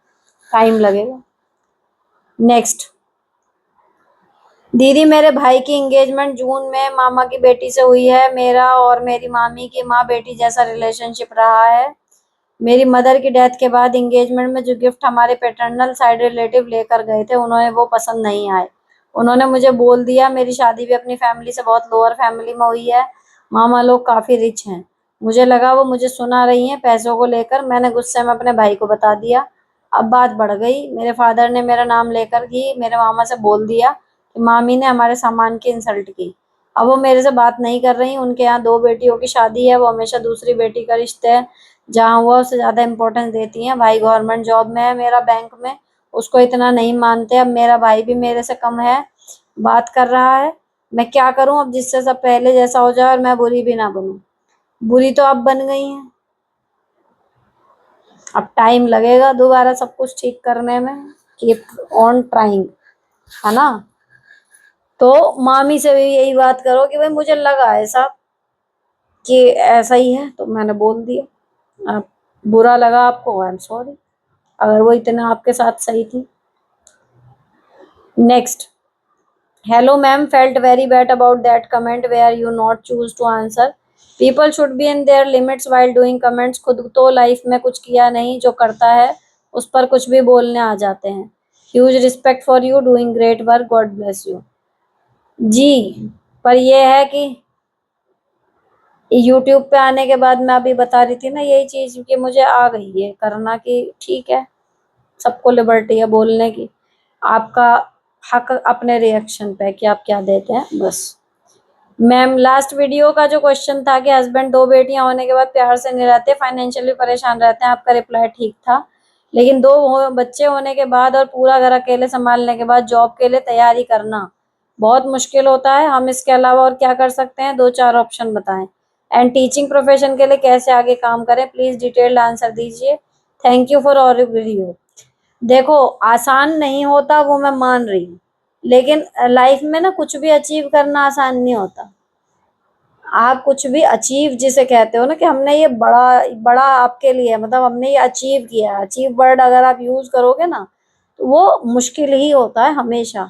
टाइम लगेगा। नेक्स्ट, दीदी मेरे भाई की एंगेजमेंट जून में मामा की बेटी से हुई है। मेरा और मेरी मामी की माँ बेटी जैसा रिलेशनशिप रहा है। मेरी मदर की डेथ के बाद एंगेजमेंट में जो गिफ्ट हमारे पैटर्नल साइड रिलेटिव लेकर गए थे, उन्होंने वो पसंद नहीं आए। उन्होंने मुझे बोल दिया। मेरी शादी भी अपनी फैमिली से बहुत लोअर फैमिली में हुई है। मामा लोग काफी रिच हैं। मुझे लगा वो मुझे सुना रही हैं पैसों को लेकर। मैंने गुस्से में अपने भाई को बता दिया। अब बात बढ़ गई। मेरे फादर ने मेरा नाम लेकर ही मेरे मामा से बोल दिया कि मामी ने हमारे सामान की इंसल्ट की। अब वो मेरे से बात नहीं कर रही। उनके यहाँ 2 बेटियों की शादी है। वो हमेशा दूसरी बेटी का रिश्ते जहाँ हुआ उससे ज्यादा इम्पोर्टेंस देती हैं। भाई गवर्नमेंट जॉब में है, मेरा बैंक में, उसको इतना नहीं मानते। अब मेरा भाई भी मेरे से कम है, बात कर रहा है। मैं क्या करूं अब, जिससे सब पहले जैसा हो जाए और मैं बुरी भी ना बनूं? बुरी तो अब बन गई हैं। अब टाइम लगेगा दोबारा सब कुछ ठीक करने में। कीप ऑन ट्राइंग, है ना? तो मामी से भी यही बात करो कि भाई मुझे लगा ऐसा कि ऐसा ही है, तो मैंने बोल दिया। अब बुरा लगा आपको, आई एम सॉरी, अगर वो इतना आपके साथ सही थी। Next, hello ma'am, felt very bad about that comment where you not choose to answer. People should be in their limits while doing comments. खुद तो लाइफ में कुछ किया नहीं, जो करता है उस पर कुछ भी बोलने आ जाते हैं। Huge respect for you, doing great work, God bless you. जी, पर ये है कि यूट्यूब पे आने के बाद मैं अभी बता रही थी ना यही चीज कि मुझे आ गई है करना कि ठीक है, सबको लिबर्टी है बोलने की। आपका हक अपने रिएक्शन पे कि आप क्या देते हैं, बस। मैम, लास्ट वीडियो का जो क्वेश्चन था कि हस्बैंड 2 बेटियां होने के बाद प्यार से नहीं रहते, फाइनेंशियली परेशान रहते हैं, आपका रिप्लाई ठीक था। लेकिन 2 बच्चे होने के बाद और पूरा घर अकेले संभालने के बाद जॉब के लिए तैयारी करना बहुत मुश्किल होता है। हम इसके अलावा और क्या कर सकते हैं? 2-4 ऑप्शन बताएं। एंड टीचिंग प्रोफेशन के लिए कैसे आगे काम करें, प्लीज डिटेल्ड आंसर दीजिए। Thank you for all video. देखो, आसान नहीं होता वो मैं मान रही हूँ, लेकिन लाइफ में ना कुछ भी अचीव करना आसान नहीं होता। आप कुछ भी अचीव जिसे कहते हो ना कि हमने ये बड़ा बड़ा आपके लिए, मतलब हमने ये अचीव किया, अचीव वर्ड अगर आप यूज करोगे ना तो वो मुश्किल ही होता है हमेशा।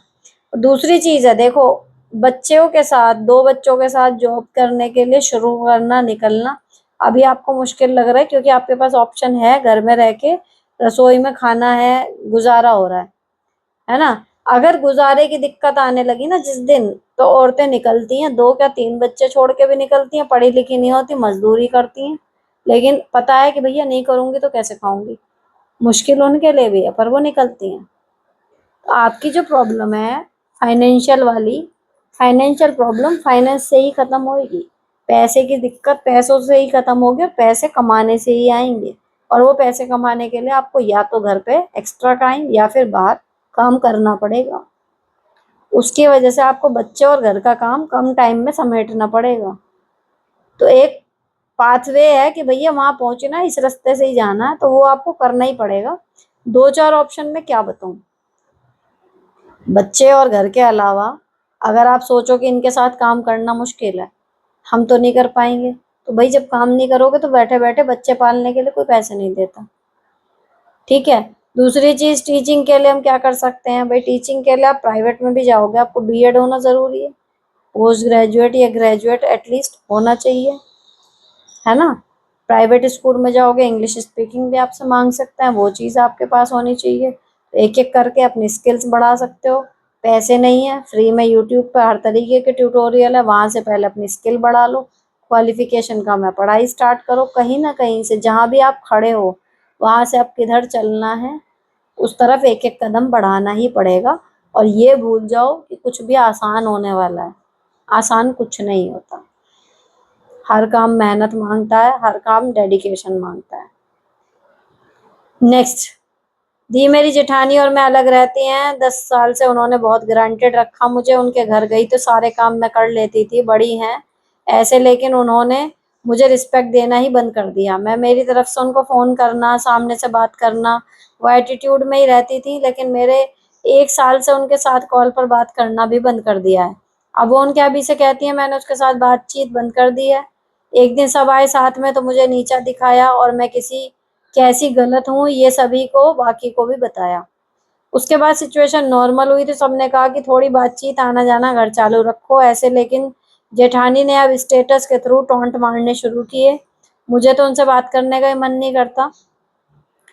दूसरी चीज है, देखो, बच्चों के साथ 2 बच्चों के साथ जॉब करने के लिए शुरू करना, निकलना अभी आपको मुश्किल लग रहा है क्योंकि आपके पास ऑप्शन है, घर में रह के रसोई में खाना है, गुजारा हो रहा है ना? अगर गुजारे की दिक्कत आने लगी ना जिस दिन, तो औरतें निकलती हैं, 2 क्या 3 बच्चे छोड़ के भी निकलती हैं, पढ़ी लिखी नहीं होती, मजदूरी करती हैं। लेकिन पता है कि भैया नहीं करूंगी तो कैसे खाऊंगी, मुश्किल उनके लिए भी है, पर वो निकलती हैं। तो आपकी जो प्रॉब्लम है फाइनेंशियल वाली, फाइनेंशियल प्रॉब्लम फाइनेंस से ही खत्म होगी। पैसे की दिक्कत पैसों से ही खत्म होगी और पैसे कमाने से ही आएंगे। और वो पैसे कमाने के लिए आपको या तो घर पे एक्स्ट्रा टाइम या फिर बाहर काम करना पड़ेगा। उसकी वजह से आपको बच्चे और घर का काम कम टाइम में समेटना पड़ेगा। तो एक पाथवे है कि भैया वहां पहुंचना, इस रास्ते से ही जाना है, तो वो आपको करना ही पड़ेगा। 2-4 ऑप्शन में क्या बताऊं? बच्चे और घर के अलावा अगर आप सोचो कि इनके साथ काम करना मुश्किल है, हम तो नहीं कर पाएंगे, तो भाई जब काम नहीं करोगे तो बैठे बैठे बच्चे पालने के लिए कोई पैसे नहीं देता। ठीक है। दूसरी चीज, टीचिंग के लिए हम क्या कर सकते हैं? भाई टीचिंग के लिए आप प्राइवेट में भी जाओगे, आपको बीएड होना जरूरी है, पोस्ट ग्रेजुएट या ग्रेजुएट एटलीस्ट होना चाहिए, है ना? प्राइवेट स्कूल में जाओगे, इंग्लिश स्पीकिंग भी आपसे मांग सकते हैं, वो चीज़ आपके पास होनी चाहिए। तो एक एक करके अपनी स्किल्स बढ़ा सकते हो। पैसे नहीं है, फ्री में यूट्यूब पर हर तरीके के ट्यूटोरियल है, वहां से पहले अपनी स्किल बढ़ा लो। क्वालिफिकेशन का मैं पढ़ाई स्टार्ट करो, कहीं ना कहीं से जहां भी आप खड़े हो वहां से अब किधर चलना है उस तरफ एक एक कदम बढ़ाना ही पड़ेगा। और ये भूल जाओ कि कुछ भी आसान होने वाला है। आसान कुछ नहीं होता। हर काम मेहनत मांगता है, हर काम डेडिकेशन मांगता है। नेक्स्ट, दी मेरी जेठानी और मैं अलग रहती हैं 10 साल से। उन्होंने बहुत ग्रांटेड रखा मुझे। उनके घर गई तो सारे काम मैं कर लेती थी, बड़ी हैं ऐसे, लेकिन उन्होंने मुझे रिस्पेक्ट देना ही बंद कर दिया। मैं मेरी तरफ से उनको फोन करना, सामने से बात करना, वो एटीट्यूड में ही रहती थी, लेकिन मेरे 1 साल से उनके साथ कॉल पर बात करना भी बंद कर दिया है। अब वो उनके अभी से कहती है, मैंने उसके साथ बातचीत बंद कर दी है। एक दिन सब आए साथ में तो मुझे नीचा दिखाया और मैं कैसी गलत हूँ ये सभी को, बाकी को भी बताया। उसके बाद सिचुएशन नॉर्मल हुई तो सबने कहा कि थोड़ी बातचीत, आना जाना घर चालू रखो ऐसे, लेकिन जेठानी ने अब स्टेटस के थ्रू टॉन्ट मारने शुरू किए। मुझे तो उनसे बात करने का ही मन नहीं करता,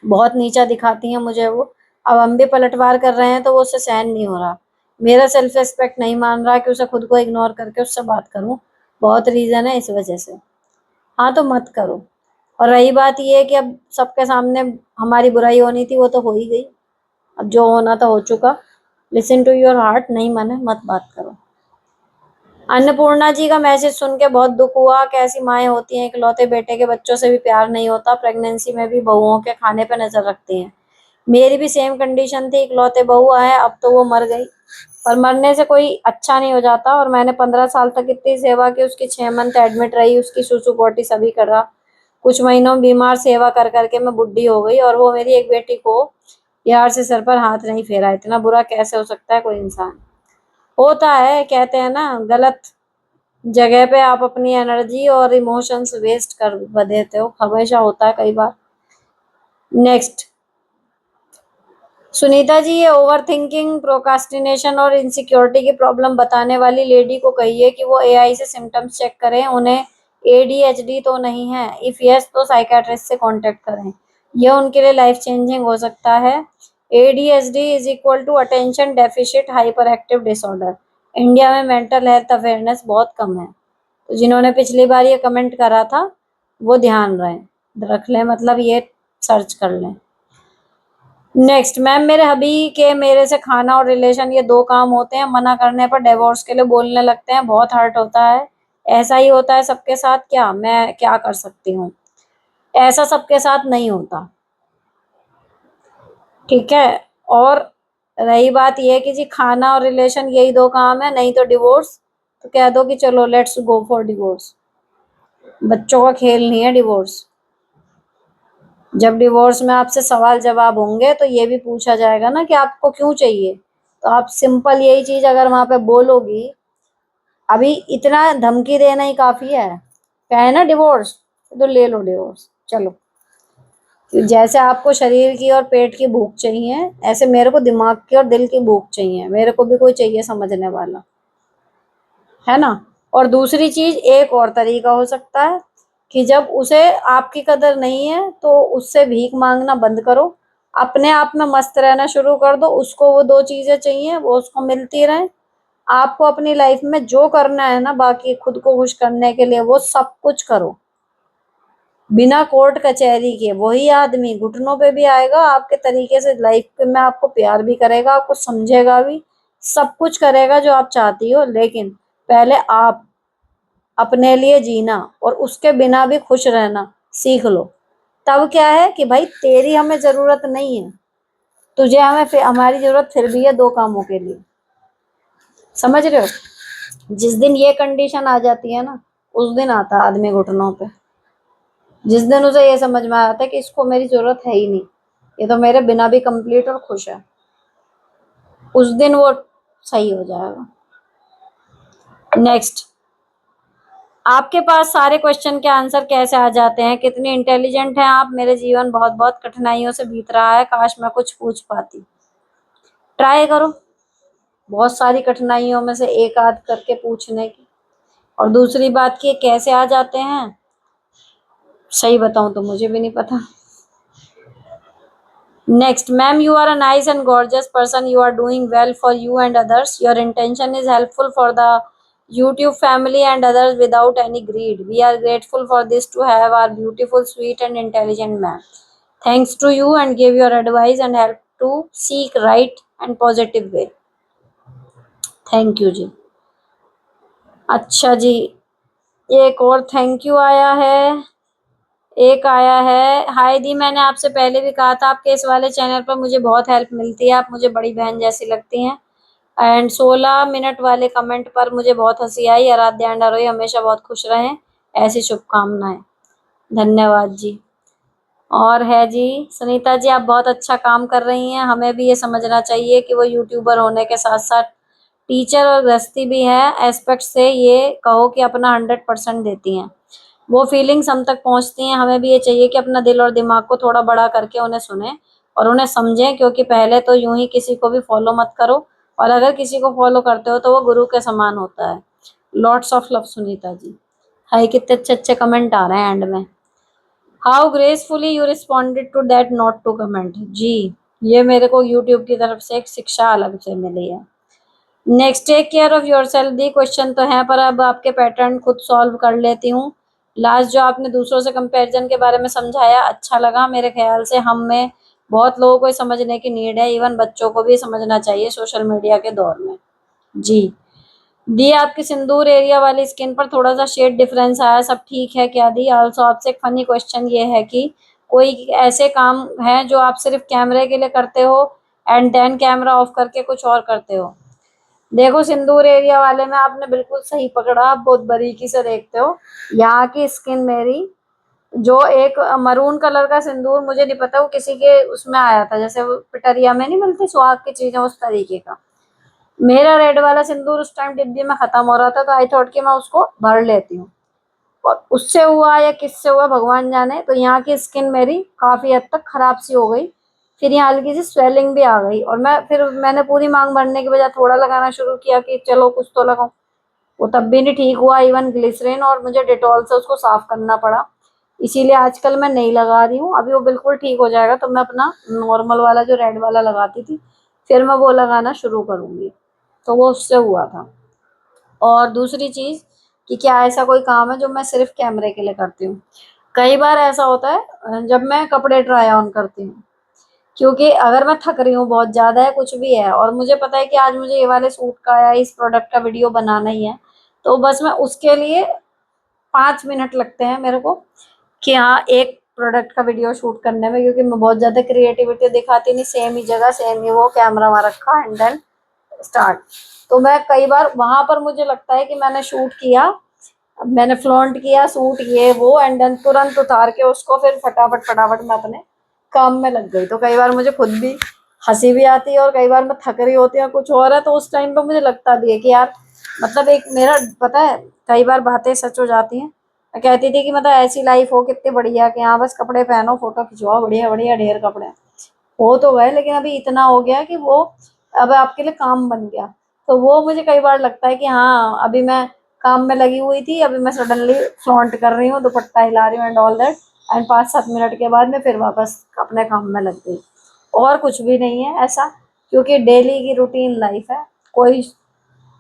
बहुत नीचा दिखाती हैं मुझे वो। अब हम भी पलटवार कर रहे हैं तो वो उससे सहन नहीं हो रहा। मेरा सेल्फ रिस्पेक्ट नहीं मान रहा कि उसे खुद को इग्नोर करके उससे बात करूं। बहुत रीजन है इस वजह से। हाँ तो मत करो। और रही बात ये कि अब सबके सामने हमारी बुराई होनी थी, वो तो हो ही गई। अब जो होना था हो चुका। लिसन टू योर हार्ट, नहीं माने मत बात करो। अन्नपूर्णा जी का मैसेज सुन के बहुत दुख हुआ। कैसी माएँ होती हैं, इकलौते बेटे के बच्चों से भी प्यार नहीं होता, प्रेगनेंसी में भी बहुओं के खाने पे नजर रखती हैं। मेरी भी सेम कंडीशन थी, इकलौते बहू है, अब तो वो मर गई। पर मरने से कोई अच्छा नहीं हो जाता। और मैंने 15 साल तक इतनी सेवा की, उसकी 6 मंथ एडमिट रही, उसकी सुसु पोटी सभी करा। कुछ महीनों में बीमार सेवा कर करके मैं बुढ़ी हो गई, और वो मेरी एक बेटी को प्यार से सर पर हाथ नहीं फेरा। इतना बुरा कैसे हो सकता है कोई इंसान। होता है, कहते हैं ना, गलत जगह पे आप अपनी एनर्जी और इमोशंस वेस्ट कर देते हो, हमेशा होता है कई बार। नेक्स्ट, सुनीता जी, ये ओवर थिंकिंग, प्रोकास्टिनेशन और इनसिक्योरिटी की प्रॉब्लम बताने वाली लेडी को कहिए कि वो एआई से सिम्टम्स चेक करें, उन्हें एडीएचडी तो नहीं है। इफ यस तो साइकेट्रिस्ट से कांटेक्ट करें, यह उनके लिए लाइफ चेंजिंग हो सकता है। ADHD is equal to attention deficit hyperactive disorder. India में मेंटल हेल्थ अवेयरनेस बहुत कम है। तो जिन्होंने पिछली बार ये कमेंट करा था वो ध्यान रख लें, मतलब ये सर्च कर लें। नेक्स्ट, मैम, मेरे हबी के मेरे से खाना और रिलेशन, ये दो काम होते हैं, मना करने पर डिवोर्स के लिए बोलने लगते हैं, बहुत हर्ट होता है। ऐसा ही होता है सबके साथ क्या? मैं क्या कर सकती हूँ? ऐसा सबके साथ नहीं होता, ठीक है। और रही बात ये कि जी खाना और रिलेशन यही दो काम है, नहीं तो डिवोर्स, तो कह दो कि चलो लेट्स गो फॉर डिवोर्स। बच्चों का खेल नहीं है डिवोर्स। जब डिवोर्स में आपसे सवाल जवाब होंगे तो ये भी पूछा जाएगा ना कि आपको क्यों चाहिए। तो आप सिंपल यही चीज अगर वहां पे बोलोगी, अभी इतना धमकी देना ही काफी है। क्या है ना, डिवोर्स, तो ले लो डिवोर्स, चलो। जैसे आपको शरीर की और पेट की भूख चाहिए, ऐसे मेरे को दिमाग की और दिल की भूख चाहिए। मेरे को भी कोई चाहिए समझने वाला, है ना। और दूसरी चीज, एक और तरीका हो सकता है कि जब उसे आपकी कदर नहीं है तो उससे भीख मांगना बंद करो, अपने आप में मस्त रहना शुरू कर दो। उसको वो दो चीजें चाहिए, वो उसको मिलती रहे। आपको अपनी लाइफ में जो करना है ना, बाकी खुद को खुश करने के लिए, वो सब कुछ करो बिना कोर्ट कचहरी के। वही आदमी घुटनों पे भी आएगा आपके तरीके से, लाइफ में आपको प्यार भी करेगा, आपको समझेगा भी, सब कुछ करेगा जो आप चाहती हो। लेकिन पहले आप अपने लिए जीना और उसके बिना भी खुश रहना सीख लो। तब क्या है कि भाई तेरी हमें जरूरत नहीं है, तुझे हमें हमारी जरूरत फिर भी है दो कामों के लिए। समझ रहे हो? जिस दिन ये कंडीशन आ जाती है ना, उस दिन आता है आदमी घुटनों पे। जिस दिन उसे ये समझ में आता है कि इसको मेरी जरूरत है ही नहीं, ये तो मेरे बिना भी कंप्लीट और खुश है, उस दिन वो सही हो जाएगा। नेक्स्ट, आपके पास सारे क्वेश्चन के आंसर कैसे आ जाते हैं? कितनी इंटेलिजेंट हैं आप। मेरे जीवन बहुत बहुत कठिनाइयों से बीत रहा है, काश मैं कुछ पूछ पाती। ट्राई करो बहुत सारी कठिनाइयों में से एक आध करके पूछने की। और दूसरी बात की कैसे आ जाते हैं, सही बताऊं तो मुझे भी नहीं पता। Next, ma'am, you are a nice and gorgeous person. You are doing well for you and others. Your intention is helpful for the YouTube family and others without any greed. We are grateful for this to have our beautiful, sweet and intelligent man. Thanks to you and give your advice and help to seek right and positive way. Thank you जी। अच्छा जी, एक और thank you आया है। एक आया है, हाय दी, मैंने आपसे पहले भी कहा था आपके इस वाले चैनल पर मुझे बहुत हेल्प मिलती है, आप मुझे बड़ी बहन जैसी लगती हैं। एंड 16 मिनट वाले कमेंट पर मुझे बहुत हंसी आई। आराध्या एंड आरोही हमेशा बहुत खुश रहें, ऐसी शुभकामनाएं। धन्यवाद जी। और है जी, सुनीता जी, आप बहुत अच्छा काम कर रही हैं। हमें भी ये समझना चाहिए कि वो यूट्यूबर होने के साथ साथ टीचर और गृहस्थी भी है। एस्पेक्ट से ये कहो कि अपना 100% देती हैं। वो फीलिंग्स हम तक पहुंचती हैं। हमें भी ये चाहिए कि अपना दिल और दिमाग को थोड़ा बड़ा करके उन्हें सुने और उन्हें समझें, क्योंकि पहले तो यूं ही किसी को भी फॉलो मत करो, और अगर किसी को फॉलो करते हो तो वो गुरु के समान होता है। Lots of love Sunita ji. Hi, कितने अच्छे अच्छे कमेंट आ रहे हैं एंड में। How gracefully you responded to that not to comment. जी, ये मेरे को यूट्यूब की तरफ से एक शिक्षा अलग से मिली है। Next, take care of yourself दी। क्वेश्चन तो है पर अब आपके पैटर्न खुद सॉल्व कर लेती हूँ। लास्ट जो आपने दूसरों से कंपैरिजन के बारे में समझाया, अच्छा लगा। मेरे ख्याल से हम में बहुत लोगों को समझने की नीड है, इवन बच्चों को भी समझना चाहिए सोशल मीडिया के दौर में। जी दी, आपकी सिंदूर एरिया वाली स्किन पर थोड़ा सा शेड डिफरेंस आया, सब ठीक है क्या दी? आल्सो आपसे एक फनी क्वेश्चन ये है कि कोई ऐसे काम है जो आप सिर्फ कैमरे के लिए करते हो एंड देन कैमरा ऑफ करके कुछ और करते हो? देखो, सिंदूर एरिया वाले में आपने बिल्कुल सही पकड़ा, आप बहुत बारीकी से देखते हो। यहाँ की स्किन मेरी, जो एक मरून कलर का सिंदूर, मुझे नहीं पता वो किसी के उसमें आया था, जैसे वो पिटरिया में नहीं मिलती सुहाग की चीजें, उस तरीके का। मेरा रेड वाला सिंदूर उस टाइम डिब्बी में खत्म हो रहा था, तो आई थॉट कि मैं उसको भर लेती हूँ। और उससे हुआ या किससे हुआ भगवान जाने, तो यहाँ की स्किन मेरी काफी हद तक खराब सी हो गई। फिर यहाँ हल्की सी स्वेलिंग भी आ गई, और मैंने पूरी मांग भरने के बजाय थोड़ा लगाना शुरू किया कि चलो कुछ तो लगाऊं। वो तब भी नहीं ठीक हुआ, इवन ग्लिसरीन और मुझे डिटॉल से उसको साफ करना पड़ा। इसीलिए आजकल मैं नहीं लगा रही हूँ। अभी वो बिल्कुल ठीक हो जाएगा तो मैं अपना नॉर्मल वाला जो रेड वाला लगाती थी, फिर मैं वो लगाना शुरू करूंगी। तो वो उससे हुआ था। और दूसरी चीज, कि क्या ऐसा कोई काम है जो मैं सिर्फ कैमरे के लिए करती हूँ? कई बार ऐसा होता है जब मैं कपड़े ट्राई ऑन करती हूँ, क्योंकि अगर मैं थक रही हूँ बहुत ज्यादा है, कुछ भी है, और मुझे पता है कि आज मुझे ये वाले सूट का या इस प्रोडक्ट का वीडियो बनाना ही है, तो बस मैं उसके लिए 5 मिनट लगते हैं मेरे को, कि हाँ, एक प्रोडक्ट का वीडियो शूट करने में, क्योंकि मैं बहुत ज्यादा क्रिएटिविटी दिखाती नहीं, सेम ही जगह सेम ही वो कैमरा वहां रखा एंड देन स्टार्ट। तो मैं कई बार वहां पर मुझे लगता है कि मैंने शूट किया, मैंने फ्लॉन्ट किया सूट ये वो, एंड देन तुरंत उतार के उसको फिर फटाफट फटाफट मैं अपने काम में लग गई। तो कई बार मुझे खुद भी हंसी भी आती है, और कई बार मैं थक रही होती है कुछ और है, तो उस टाइम पे मुझे लगता भी है कि यार, मतलब एक मेरा, पता है, कई बार बातें सच हो जाती हैं। मैं कहती थी कि मतलब ऐसी लाइफ हो कितनी बढ़िया, कि हाँ बस कपड़े पहनो फोटो खिंचवाओ, बढ़िया बढ़िया ढेर कपड़े हो तो गए, लेकिन अभी इतना हो गया कि वो अब आपके लिए काम बन गया। तो वो मुझे कई बार लगता है कि हाँ, अभी मैं काम में लगी हुई थी, अभी मैं सडनली फ्लॉन्ट कर रही हूँ, दुपट्टा हिला रही हूँ and all that, and 5-7 minute के बाद में फिर वापस अपने काम में लग गई। और कुछ भी नहीं है ऐसा, क्योंकि डेली की रूटीन लाइफ है, कोई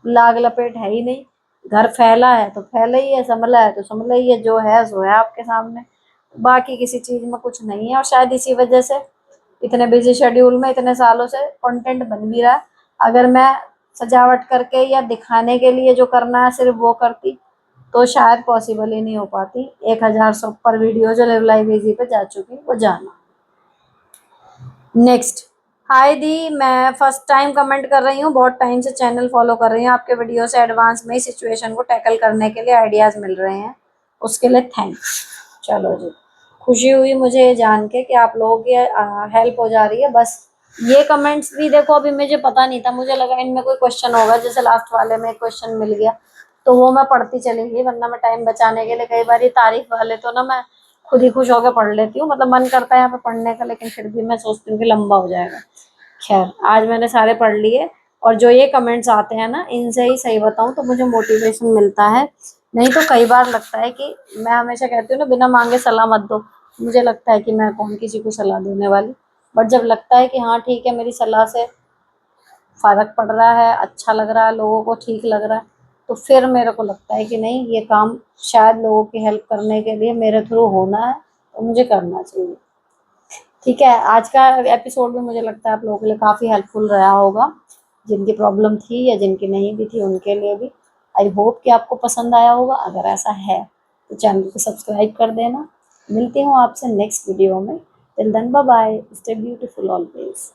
लाग लपेट है ही नहीं। घर फैला है तो फैला ही है, संभला है तो संभला ही है, जो है सो है आपके सामने। बाकी किसी चीज में कुछ नहीं है, और शायद इसी वजह से इतने बिजी शेड्यूल में इतने सालों से कंटेंट बन भी रहा है। अगर मैं सजावट करके या दिखाने के लिए जो करना है सिर्फ वो करती, तो शायद पॉसिबल ही नहीं हो पाती 1000 से ऊपर वीडियो जो लिव लाइव इजी पे जा चुकी वो जाना। नेक्स्ट, हाय दी, मैं फर्स्ट टाइम कमेंट कर रही हूँ, बहुत टाइम से चैनल फॉलो कर रही हूँ, आपके वीडियो से एडवांस में ही सिचुएशन को टैकल करने के लिए आइडियाज मिल रहे हैं, उसके लिए थैंक्स। चलो जी, खुशी हुई मुझे ये जान के कि आप लोगों की हेल्प हो जा रही है। बस ये कमेंट्स भी देखो, अभी मुझे पता नहीं था, मुझे लगा इनमें कोई क्वेश्चन होगा, जैसे लास्ट वाले में क्वेश्चन मिल गया तो वो मैं पढ़ती चली गई, वरना मैं टाइम बचाने के लिए कई बार ये तारीफ वाले तो ना मैं खुद ही खुश होकर पढ़ लेती हूँ, मतलब मन करता है यहाँ पे पढ़ने का, लेकिन फिर भी मैं सोचती हूँ कि लंबा हो जाएगा। खैर, आज मैंने सारे पढ़ लिए, और जो ये कमेंट्स आते हैं ना, इनसे ही सही बताऊं तो मुझे मोटिवेशन मिलता है। नहीं तो कई बार लगता है कि, मैं हमेशा कहती हूँ ना, बिना मांगे सलाह मत दो। मुझे लगता है कि मैं कौन किसी को सलाह देने वाली, बट जब लगता है कि हाँ ठीक है, मेरी सलाह से फर्क पड़ रहा है, अच्छा लग रहा है, लोगों को ठीक लग रहा है, तो फिर मेरे को लगता है कि नहीं, ये काम शायद लोगों की हेल्प करने के लिए मेरे थ्रू होना है, तो मुझे करना चाहिए। ठीक है, आज का एपिसोड भी मुझे लगता है आप लोगों के लिए काफ़ी हेल्पफुल रहा होगा। जिनकी प्रॉब्लम थी या जिनकी नहीं भी थी उनके लिए भी। आई होप कि आपको पसंद आया होगा। अगर ऐसा है तो चैनल को सब्सक्राइब कर देना। मिलती हूँ आपसे नेक्स्ट वीडियो में। Till then bye bye, stay beautiful always.